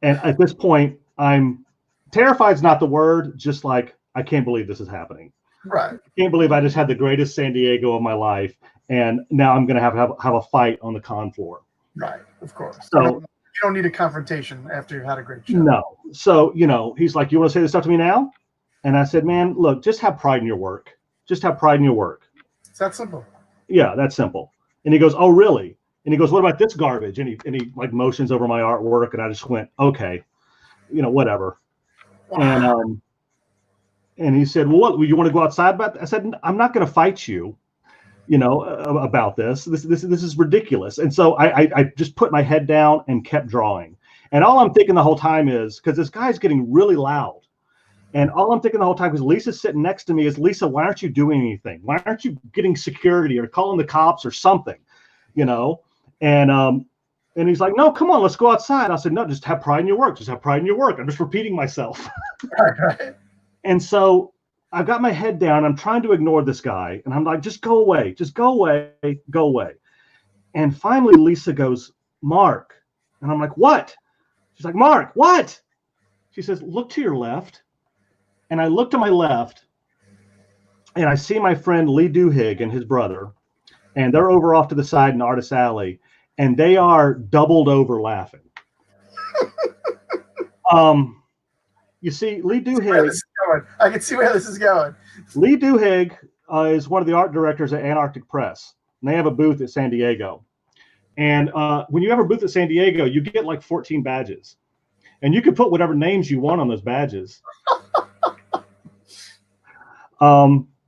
at this point, I'm terrified's not the word, just like, I can't believe this is happening. Right. I can't believe I just had the greatest San Diego of my life, and now I'm going to have a fight on the con floor. Right, of course. So don't need a confrontation after you've had a great show. No. So, he's like, you want to say this stuff to me now? And I said, man, look, just have pride in your work. Just have pride in your work. It's that simple. Yeah, that's simple. And he goes, oh, really? And he goes, what about this garbage? And he like motions over my artwork, and I just went, okay, whatever. Wow. And he said, well, what, you want to go outside about that? I said, I'm not going to fight you, about this. This is ridiculous. And so I just put my head down and kept drawing. And all I'm thinking the whole time is, because this guy's getting really loud. And all I'm thinking the whole time is Lisa's sitting next to me is, Lisa, why aren't you doing anything? Why aren't you getting security or calling the cops or something, And he's like, no, come on, let's go outside. I said, no, just have pride in your work. Just have pride in your work. I'm just repeating myself. Right. And so I've got my head down. I'm trying to ignore this guy. And I'm like, just go away. Just go away. Go away. And finally, Lisa goes, Mark. And I'm like, what? She's like, Mark, what? She says, look to your left. And I look to my left, and I see my friend Lee Duhigg and his brother, and they're over off to the side in Artist Alley, and they are doubled over laughing. You see, Lee Duhigg. I can see where this is going. Lee Duhigg is one of the art directors at Antarctic Press, and they have a booth at San Diego. And when you have a booth at San Diego, you get like 14 badges, and you can put whatever names you want on those badges.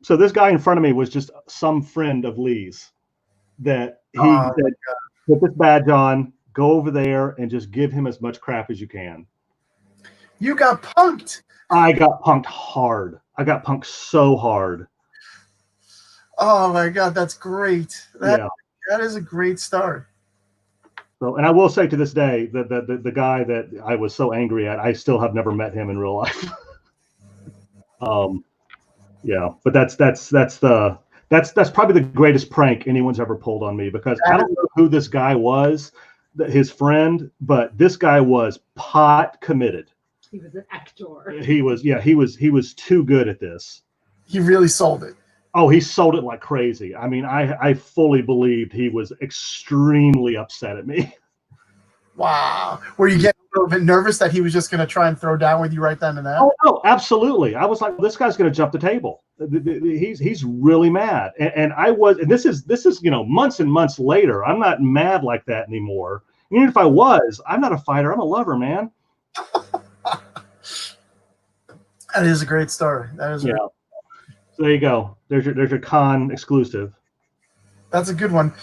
So this guy in front of me was just some friend of Lee's that he said, put this badge on, go over there and just give him as much crap as you can. You got punked. I got punked hard. I got punked so hard. Oh my God, that's great. That is a great start. So, and I will say to this day that the guy that I was so angry at, I still have never met him in real life. Yeah, but that's probably the greatest prank anyone's ever pulled on me, because I don't know who this guy was, his friend, but this guy was pot committed. He was an actor. He was too good at this. He really sold it. Oh, he sold it like crazy. I mean, I fully believed he was extremely upset at me. Wow. Were you getting a little bit nervous that he was just going to try and throw down with you right then and there? Oh, no, absolutely. I was like, this guy's going to jump the table. He's really mad. And I was, and this is, months and months later. I'm not mad like that anymore. And even if I was, I'm not a fighter. I'm a lover, man. That is a great story. That is So there you go. There's your con exclusive. That's a good one.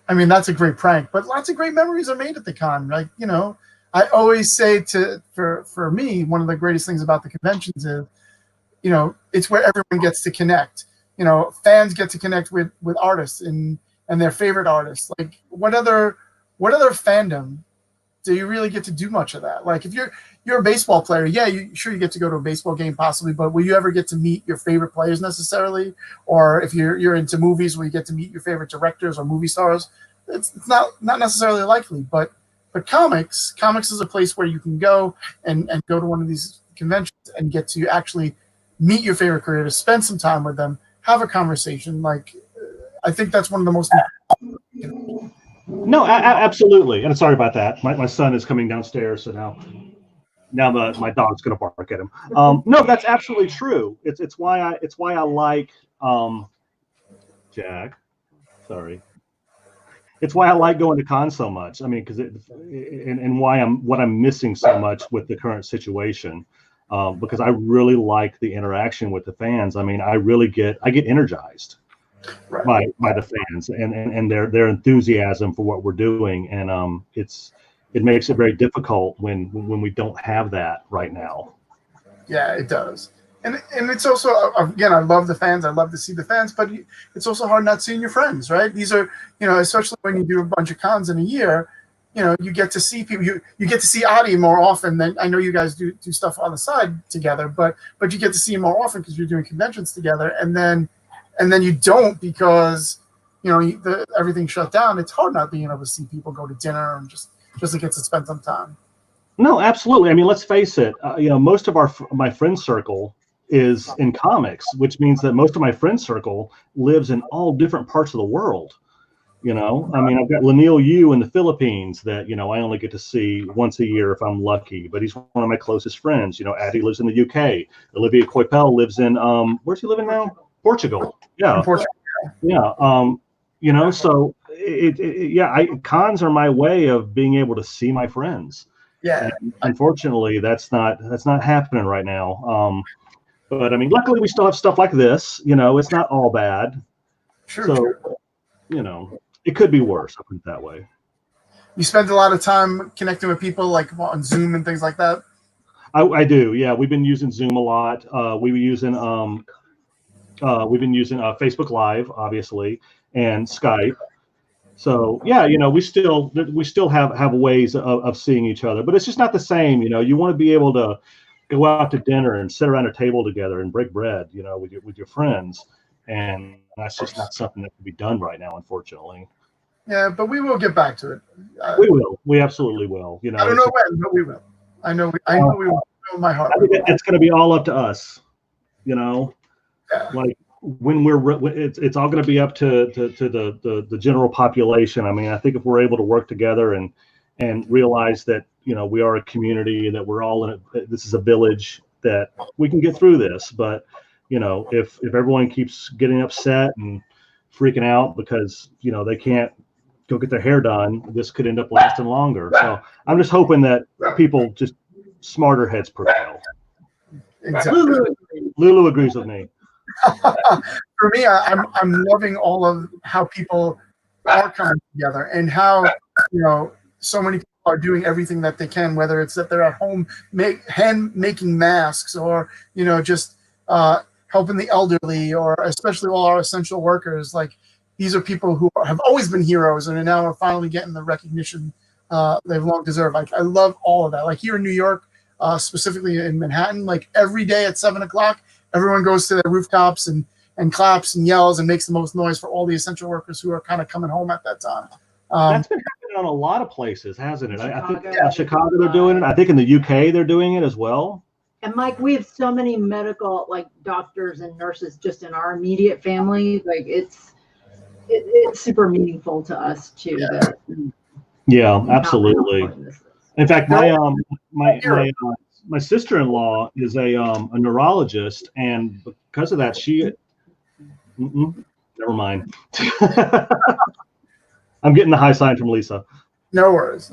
That's a great prank, but lots of great memories are made at the con. Like, I always say for me, one of the greatest things about the conventions is, it's where everyone gets to connect. Fans get to connect with artists and their favorite artists. Like, what other fandom do you really get to do much of that? Like, if you're a baseball player, you get to go to a baseball game possibly, but will you ever get to meet your favorite players necessarily? Or if you're into movies, will you get to meet your favorite directors or movie stars? It's not necessarily likely, but comics is a place where you can go and go to one of these conventions and get to actually meet your favorite creators, spend some time with them, have a conversation. Like, I think that's one of the most important. No, absolutely. And sorry about that. My son is coming downstairs, so now my dog's gonna bark at him. No, that's absolutely true. It's why I like Jack. Sorry. It's why I like going to cons so much. I mean, and what I'm missing so much with the current situation, because I really like the interaction with the fans. I mean, I get energized. Right. By the fans and their enthusiasm for what we're doing, and it makes it very difficult when we don't have that right now. Yeah, it does, and it's also, again, I love the fans. I love to see the fans, but it's also hard not seeing your friends, right? These are, especially when you do a bunch of cons in a year, you get to see people. You get to see Adi more often than, I know you guys do stuff on the side together, but you get to see him more often because you're doing conventions together, and then you don't because everything shut down. It's hard not being able to see people, go to dinner, and just to get to spend some time. No, absolutely. I mean, let's face it. Most of my friend circle is in comics, which means that most of my friend circle lives in all different parts of the world. You know, I mean, I've got Lanil Yu in the Philippines that, you know, I only get to see once a year if I'm lucky, but he's one of my closest friends. You know, Addie lives in the UK. Olivia Coipel lives in, where's he living now? Portugal. Yeah. Yeah. You know, so cons are my way of being able to see my friends. Yeah. And unfortunately, that's not happening right now. But I mean, luckily we still have stuff like this, you know, it's not all bad. True. You know, it could be worse. I'll put it that way. You spend a lot of time connecting with people like on Zoom and things like that. I do. Yeah. We've been using Zoom a lot. We've been using Facebook Live, obviously, and Skype. So yeah, you know, we still have ways of seeing each other, but it's just not the same. You know, you want to be able to go out to dinner and sit around a table together and break bread, you know, with your friends, and that's just not something that can be done right now, unfortunately. Yeah, but we will get back to it. We will. We absolutely will. You know, I don't know when, but we will. I know we will. In my heart. I think it's going to be all up to us. You know, like when it's all going to be up to the general population. I mean, I think if we're able to work together and realize that, you know, we are a community and that we're all in it, this is a village, that we can get through this. But, you know, if everyone keeps getting upset and freaking out because, you know, they can't go get their hair done, this could end up lasting longer. So I'm just hoping that people, just smarter heads prevail. Exactly. Lulu agrees with me. For me, I'm loving all of how people are coming together and how, you know, so many people are doing everything that they can, whether it's that they're at home hand making masks, or, you know, just helping the elderly, or especially all our essential workers. Like, these are people who have always been heroes and are now finally getting the recognition they've long deserved. Like, I love all of that. Like, here in New York, specifically in Manhattan, like every day at 7:00, everyone goes to their rooftops and claps and yells and makes the most noise for all the essential workers who are kind of coming home at that time. That's been happening on a lot of places, hasn't it? I think Chicago they're doing it. I think in the UK they're doing it as well. And Mike, we have so many medical, like, doctors and nurses just in our immediate family. Like, it's super meaningful to us too. Yeah, absolutely. In fact, my sister-in-law is a neurologist, and because of that, never mind. I'm getting the high sign from Lisa. No worries.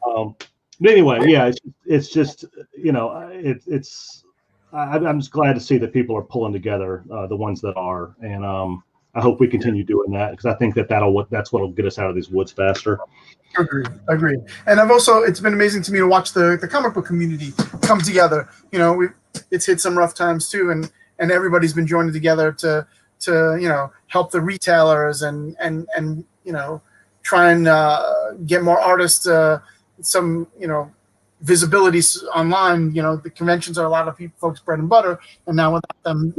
But anyway, yeah, it's just, you know, I'm just glad to see that people are pulling together, the ones that are, and I hope we continue doing that, because I think that's what'll get us out of these woods faster. Agreed. And it's been amazing to me to watch the comic book community come together. You know, it's hit some rough times too, and everybody's been joining together to you know, help the retailers and you know, try and get more artists some, you know, visibility online. You know, the conventions are a lot of folks' bread and butter, and now without them,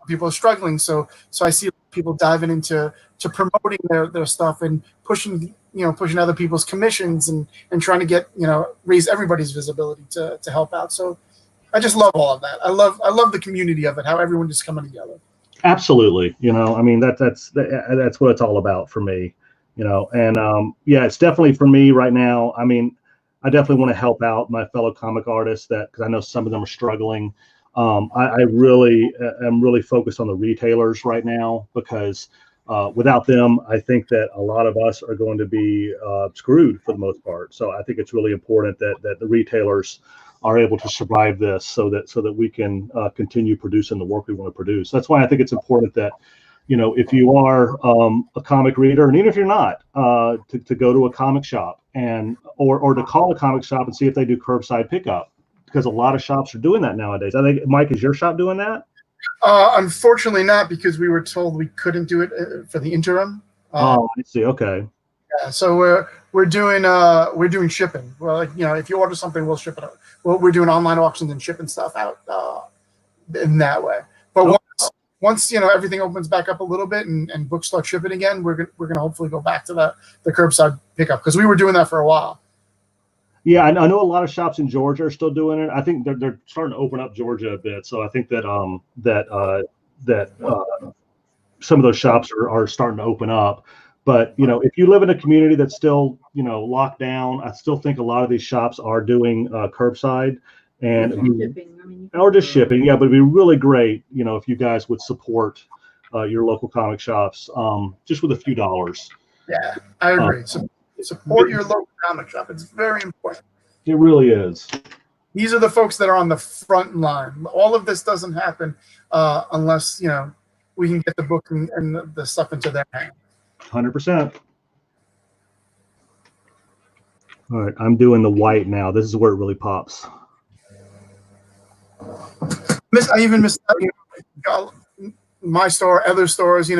people are struggling. So I see people diving into promoting their stuff and pushing other people's commissions and trying to get, you know, raise everybody's visibility to help out. So I just love all of that. I love the community of it, how everyone just coming together. Absolutely. You know, I mean, that's what it's all about for me, you know, and yeah, it's definitely for me right now. I mean, I definitely want to help out my fellow comic artists, because I know some of them are struggling. I really am really focused on the retailers right now, because without them, I think that a lot of us are going to be screwed for the most part. So I think it's really important that the retailers are able to survive this, so that we can continue producing the work we want to produce. That's why I think it's important that, you know, if you are a comic reader, and even if you're not, to go to a comic shop or to call a comic shop and see if they do curbside pickup, because a lot of shops are doing that nowadays. I think, Mike, is your shop doing that? Unfortunately not, because we were told we couldn't do it for the interim. I see. Okay. Yeah, so we're doing shipping. Well, like, you know, if you order something, we'll ship it out. Well, we're doing online auctions and shipping stuff out in that way. But once you know, everything opens back up a little bit and books start shipping again, we're gonna hopefully go back to the curbside pickup, because we were doing that for a while. Yeah, I know a lot of shops in Georgia are still doing it. I think they're starting to open up Georgia a bit. So I think that some of those shops are starting to open up. But if you live in a community that's still locked down, I still think a lot of these shops are doing curbside and Shipping, or just shipping. Yeah, but it'd be really great, if you guys would support your local comic shops, just with a few dollars. Yeah, I agree. Support your local comic shop. It's very important. It really is. These are the folks that are on the front line. All of this doesn't happen unless we can get the book and the stuff into their hands. 100%. All right, I'm doing the white now. This is where it really pops. I even miss my store, other stores.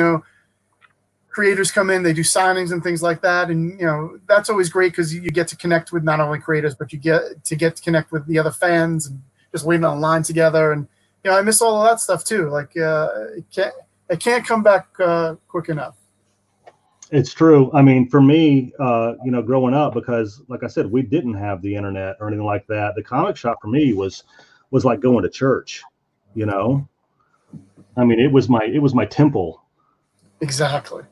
Creators come in, they do signings and things like that, and that's always great because you get to connect with not only creators, but you get to connect with the other fans and just waiting on line together. And I miss all of that stuff too. Like it can't come back quick enough. It's true. I mean, for me, growing up, because like I said, we didn't have the internet or anything like that. The comic shop for me was like going to church. I mean, it was my temple. Exactly.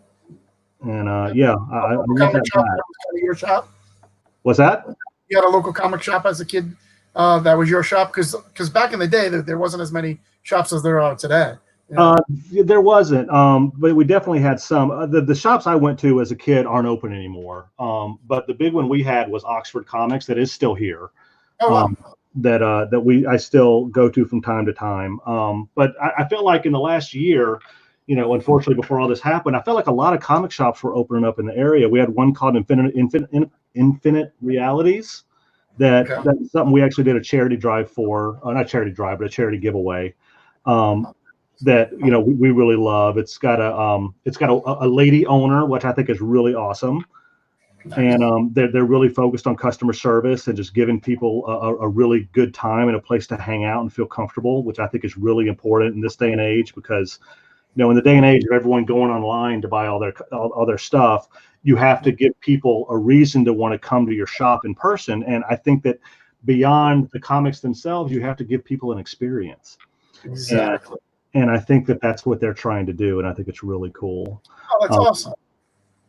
And I love that. Shop, that was your shop. What's that? You had a local comic shop as a kid. That was your shop because back in the day there wasn't as many shops as there are today. There wasn't, but we definitely had some. The shops I went to as a kid aren't open anymore. But the big one we had was Oxford Comics, that is still here. Oh, wow. That I still go to from time to time. But I felt like in the last year, unfortunately, before all this happened, I felt like a lot of comic shops were opening up in the area. We had one called Infinite Realities. That's something we actually did a charity drive for. Not charity drive, but a charity giveaway. That we really love. It's got a lady owner, which I think is really awesome. Nice. And they're really focused on customer service and just giving people a really good time and a place to hang out and feel comfortable, which I think is really important in this day and age because in the day and age of everyone going online to buy all their stuff, you have to give people a reason to want to come to your shop in person. And I think that beyond the comics themselves, you have to give people an experience. Exactly. And I think that that's what they're trying to do. And I think it's really cool. Oh, that's awesome.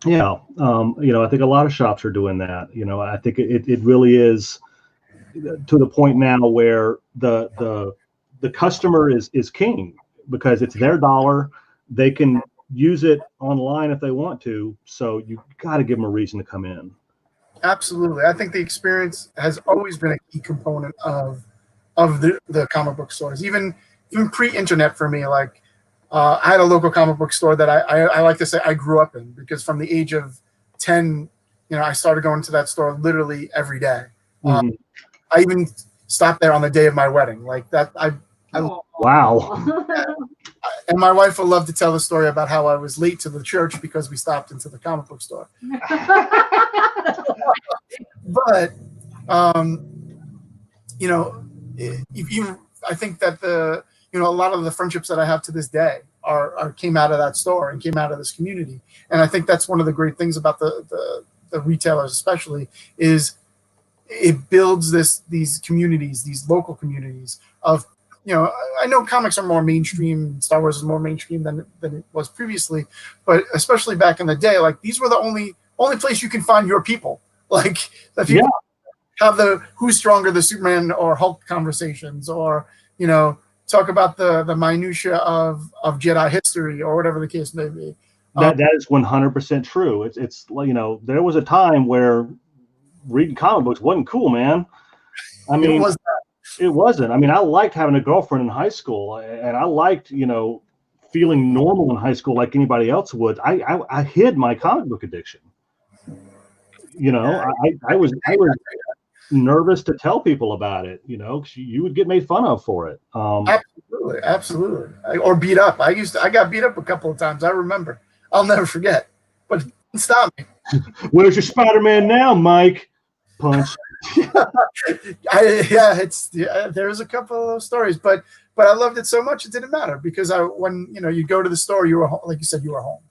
Yeah. I think a lot of shops are doing that. I think it really is to the point now where the customer is king because it's their dollar. They can use it online if they want to. So you got to give them a reason to come in. Absolutely. I think the experience has always been a key component of the comic book stores, even pre-internet for me. Like I had a local comic book store that I like to say I grew up in because from the age of 10, I started going to that store literally every day. Mm-hmm. I even stopped there on the day of my wedding. Like that. Wow. And my wife will love to tell the story about how I was late to the church because we stopped into the comic book store. But, I think that a lot of the friendships that I have to this day came out of that store and came out of this community. And I think that's one of the great things about the retailers, especially, is it builds these communities, these local communities of, I know comics are more mainstream, Star Wars is more mainstream than it was previously, but especially back in the day, like these were the only place you can find your people. Like if you have the who's stronger, the Superman or Hulk conversations, or talk about the minutia of Jedi history or whatever the case may be. That is 100% true. It's there was a time where reading comic books wasn't cool, man. I mean, it wasn't. I mean, I liked having a girlfriend in high school, and I liked feeling normal in high school like anybody else would. I hid my comic book addiction. I was nervous to tell people about it, because you would get made fun of for it. Absolutely. Or beat up. I got beat up a couple of times. I remember. I'll never forget. But it didn't stop me. Where's your Spider-Man now, Mike? Punch. There's a couple of those stories, but I loved it so much it didn't matter because when you go to the store, you were home, like you said, you were home.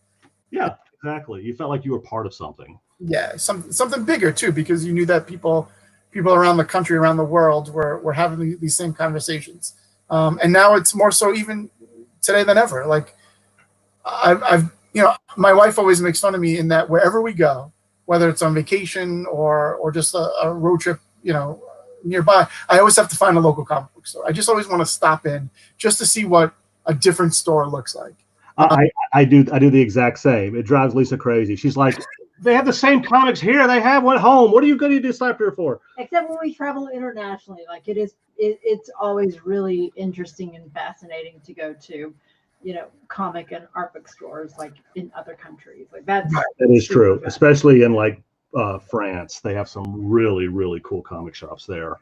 Yeah, exactly. You felt like you were part of something. Yeah, something bigger too, because you knew that people around the country, around the world were having these same conversations. And now it's more so even today than ever. Like I've my wife always makes fun of me in that wherever we go, whether it's on vacation or just a road trip, nearby, I always have to find a local comic book store. I just always want to stop in just to see what a different store looks like. I do the exact same. It drives Lisa crazy. She's like, they have the same comics here. They have one at home. What are you going to do stop here for? Except when we travel internationally, like it's always really interesting and fascinating to go to, comic and art book stores like in other countries. Like that is true, especially in like France. They have some really, really cool comic shops there.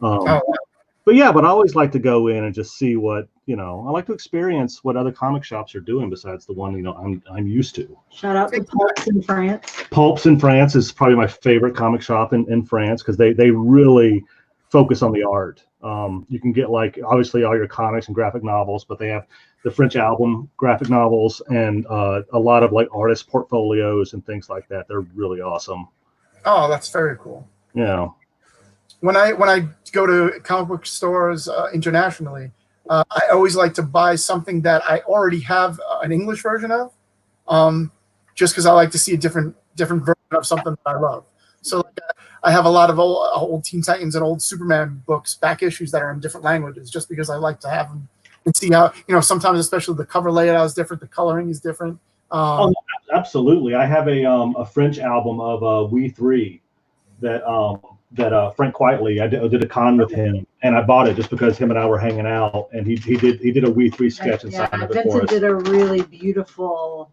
But I always like to go in and just see what, I like to experience what other comic shops are doing besides the one, I'm used to. Shout out to Pulps in France. Pulps in France is probably my favorite comic shop in France because they really focus on the art. You can get like obviously all your comics and graphic novels, but they have the French album graphic novels and a lot of like artist portfolios and things like that. They're really awesome. Oh, that's very cool. Yeah. When I go to comic book stores internationally, I always like to buy something that I already have an English version of, just because I like to see a different version of something that I love. So I have a lot of old Teen Titans and old Superman books, back issues that are in different languages, just because I like to have them and see how, sometimes especially the cover layout is different, the coloring is different. Absolutely. I have a French album of We Three that Frank Quitely, I did a con with him, and I bought it just because him and I were hanging out, and he did a We Three sketch inside of it for us. Vincent did a really beautiful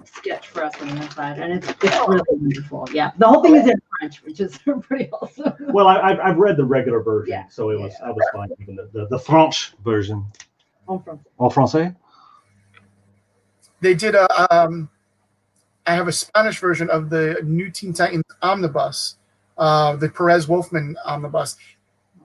sketch for us on the inside, and it's really wonderful. Yeah, the whole thing is in French, which is pretty awesome. Well, I've read the regular version, so I was fine even the French version. En français. They did I have a Spanish version of the New Teen Titans Omnibus. The Perez Wolfman omnibus,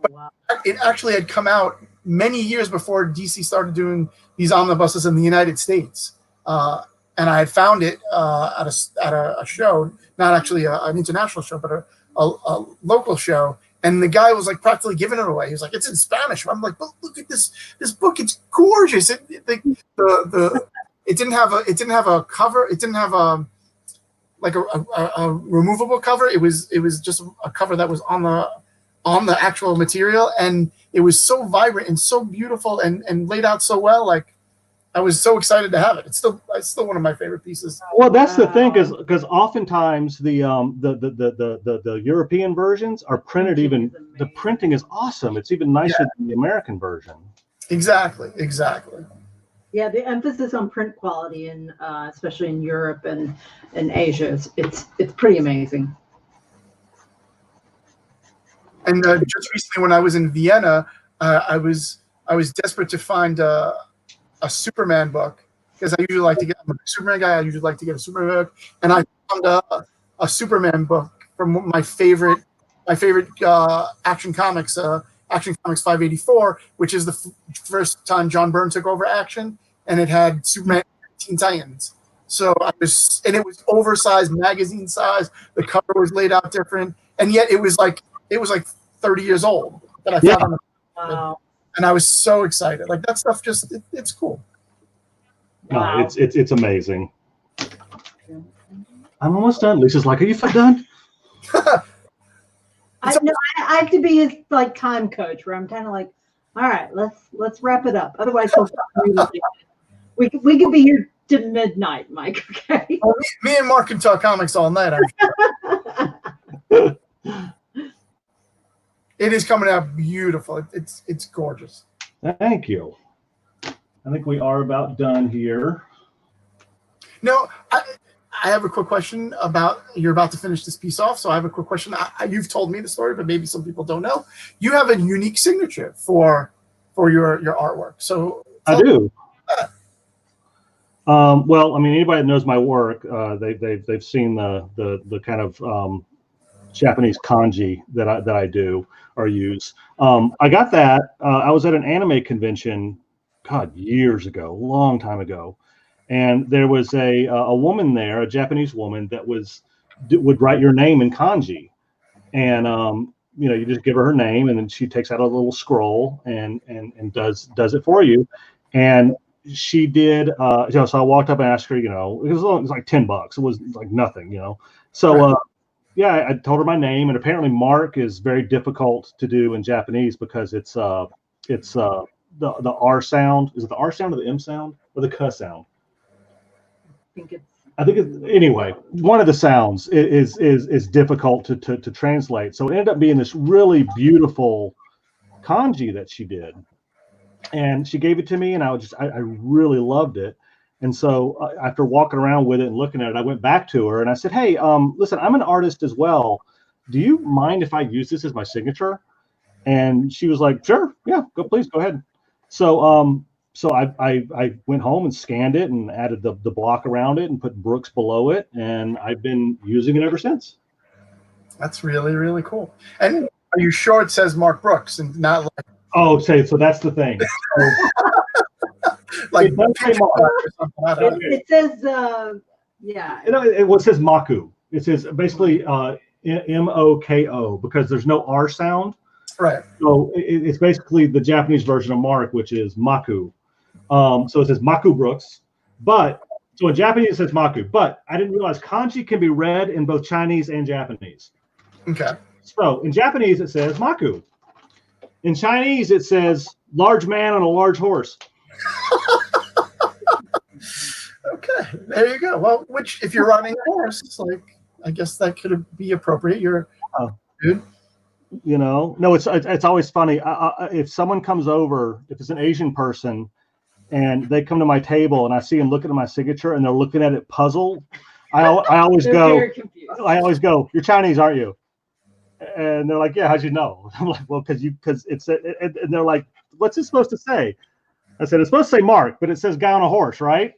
but it actually had come out many years before DC started doing these omnibuses in the United States, and I had found it at a show, not actually an international show, but a local show, and the guy was like practically giving it away. He was like, "It's in Spanish." I'm like, "But look at this book; it's gorgeous." It didn't have a cover. It didn't have a removable cover. It was just a cover that was on the actual material, and it was so vibrant and so beautiful and laid out so well. Like, I was so excited to have it. It's still one of my favorite pieces. Well, that's the thing, because oftentimes the European versions are printed the printing is awesome. It's even nicer than the American version. Exactly. Yeah, the emphasis on print quality, especially in Europe and Asia, it's pretty amazing. And just recently, when I was in Vienna, I was desperate to find a Superman book, because I'm a Superman guy. I usually like to get a Superman book, and I found a Superman book from my favorite Action Comics. Action Comics 584, which is the first time John Byrne took over Action, and it had Superman Teen Titans. So it was oversized magazine size. The cover was laid out different, and yet it was like 30 years old that I found. Wow. And I was so excited. Like, that stuff it's cool. Wow. No, it's amazing. I'm almost done. Lisa's like, "Are you done?" I have to be his like time coach, where I'm kind of like, all right, let's wrap it up. Otherwise, we could be here to midnight, Mike. Okay. Well, me and Mark can talk comics all night. It is coming out beautiful. It's gorgeous. Thank you. I think we are about done here. No, I have a quick question you're about to finish this piece off, so I have a quick question. You've told me the story, but maybe some people don't know. You have a unique signature for your artwork. So I do. Well, I mean, anybody that knows my work, they've seen the kind of Japanese kanji that I do or use. I got that. I was at an anime convention, God, years ago, a long time ago. And there was a woman there, a Japanese woman, that would write your name in kanji, and you just give her name, and then she takes out a little scroll and does it for you. And she did, so I walked up and asked her, it was like $10. It was like nothing, So, yeah, I told her my name, and apparently Mark is very difficult to do in Japanese because it's the R sound. Is it the R sound or the M sound or the K sound? I think it's anyway. One of the sounds is difficult to translate. So it ended up being this really beautiful kanji that she did, and she gave it to me, and I really loved it. And so after walking around with it and looking at it, I went back to her and I said, "Hey, listen, I'm an artist as well. Do you mind if I use this as my signature?" And she was like, "Sure, yeah, please go ahead." So I went home and scanned it and added the block around it and put Brooks below it, and I've been using it ever since. That's really, really cool. And are you sure it says Mark Brooks and not like? Oh, so that's the thing. Like it says, yeah. It says Maku. It says basically MOKO because there's no R sound. Right. So it's basically the Japanese version of Mark, which is Maku. So it says Maku Brooks, so in Japanese it says Maku, but I didn't realize kanji can be read in both Chinese and Japanese. Okay. So in Japanese it says Maku. In Chinese it says large man on a large horse. Okay, there you go. Well, which if you're riding a horse, it's like I guess that could be appropriate. You're dude. No, it's always funny. If someone comes over, if it's an Asian person, and they come to my table and I see them looking at my signature and they're looking at it puzzled, I always go, "You're Chinese, aren't you?" And they're like, "Yeah, how'd you know?" I'm like, "Well, because it's and they're like, "What's it supposed to say?" I said, "It's supposed to say Mark, but it says guy on a horse, right?"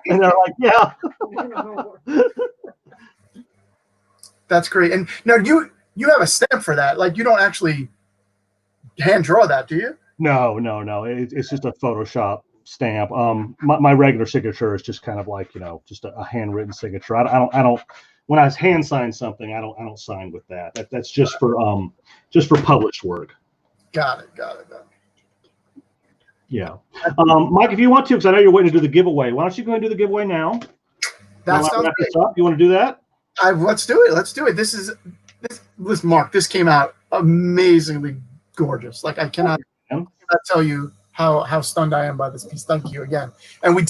And they're like, "Yeah." That's great. And now you have a stamp for that. Like you don't actually hand draw that, do you? No. It's just a Photoshop stamp. My regular signature is just kind of like just a handwritten signature. I don't. When I hand sign something, I don't sign with that. That's just for published work. Got it. Yeah. Mike, if you want to, because I know you're waiting to do the giveaway, why don't you go ahead and do the giveaway now? That sounds great. You want to do that? Let's do it. Listen, Mark, this came out amazingly gorgeous. Like I cannot tell you how stunned I am by this piece. Thank you again. And we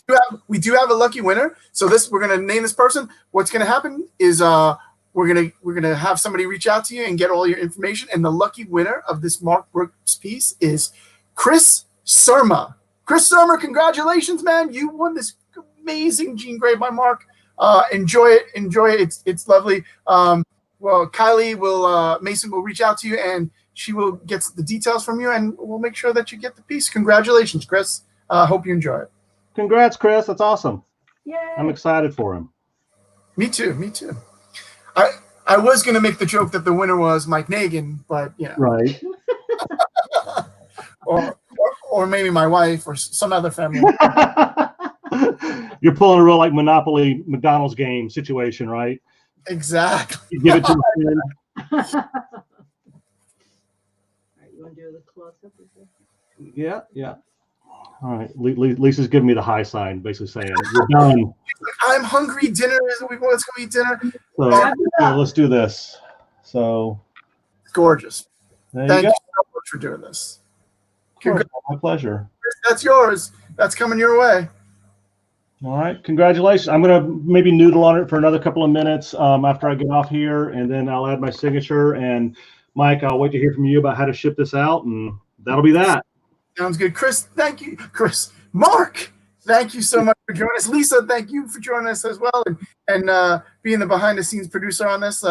do have a lucky winner. So we're gonna name this person. What's gonna happen is we're gonna have somebody reach out to you and get all your information. And the lucky winner of this Mark Brooks piece is Chris Surma. Chris Surma, congratulations, man! You won this amazing Jean Grey by Mark. Enjoy it. It's lovely. Well, Kylie Mason will reach out to you and she will get the details from you and we'll make sure that you get the piece. Congratulations, Chris. Hope you enjoy it. Congrats, Chris. That's awesome. Yay. I'm excited for him. Me too. I was going to make the joke that the winner was Mike Nagin, but Right. or maybe my wife or some other family. You're pulling a real like Monopoly McDonald's game situation, right? Exactly. You give it to the All right, you want to do the close-up? Yeah. All right. Lisa's giving me the high sign, basically saying, "We're done." I'm hungry. Dinner is. Let's go eat dinner. So let's do this. So gorgeous. Thank you so much for doing this. My pleasure. That's yours. That's coming your way. All right. Congratulations. I'm going to maybe noodle on it for another couple of minutes after I get off here, and then I'll add my signature. And Mike, I'll wait to hear from you about how to ship this out, and that'll be that. Sounds good. Chris, thank you. Chris, Mark, thank you so much for joining us. Lisa, thank you for joining us as well, and being the behind-the-scenes producer on this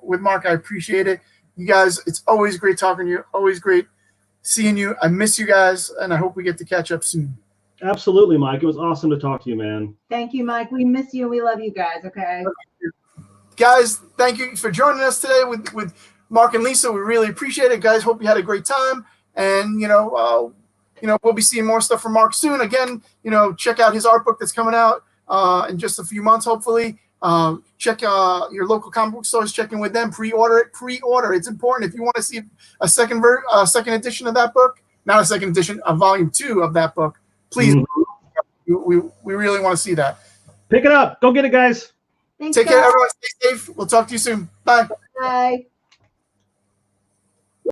with Mark. I appreciate it. You guys, it's always great talking to you. Always great seeing you. I miss you guys, and I hope we get to catch up soon. Absolutely, Mike. It was awesome to talk to you, man. Thank you, Mike. We miss you. We love you guys. Okay. Guys, thank you for joining us today with Mark and Lisa. We really appreciate it, guys. Hope you had a great time. And we'll be seeing more stuff from Mark soon. Again, check out his art book that's coming out in just a few months, hopefully. Check your local comic book stores. Check in with them. Pre-order it. Pre-order. It's important. If you want to see a second edition of that book, not a second edition, a volume 2 of that book, please We really want to see that. Pick it up. Go get it, guys. Thanks, Take care, guys. everyone. Stay safe. We'll talk to you soon. Bye. Bye.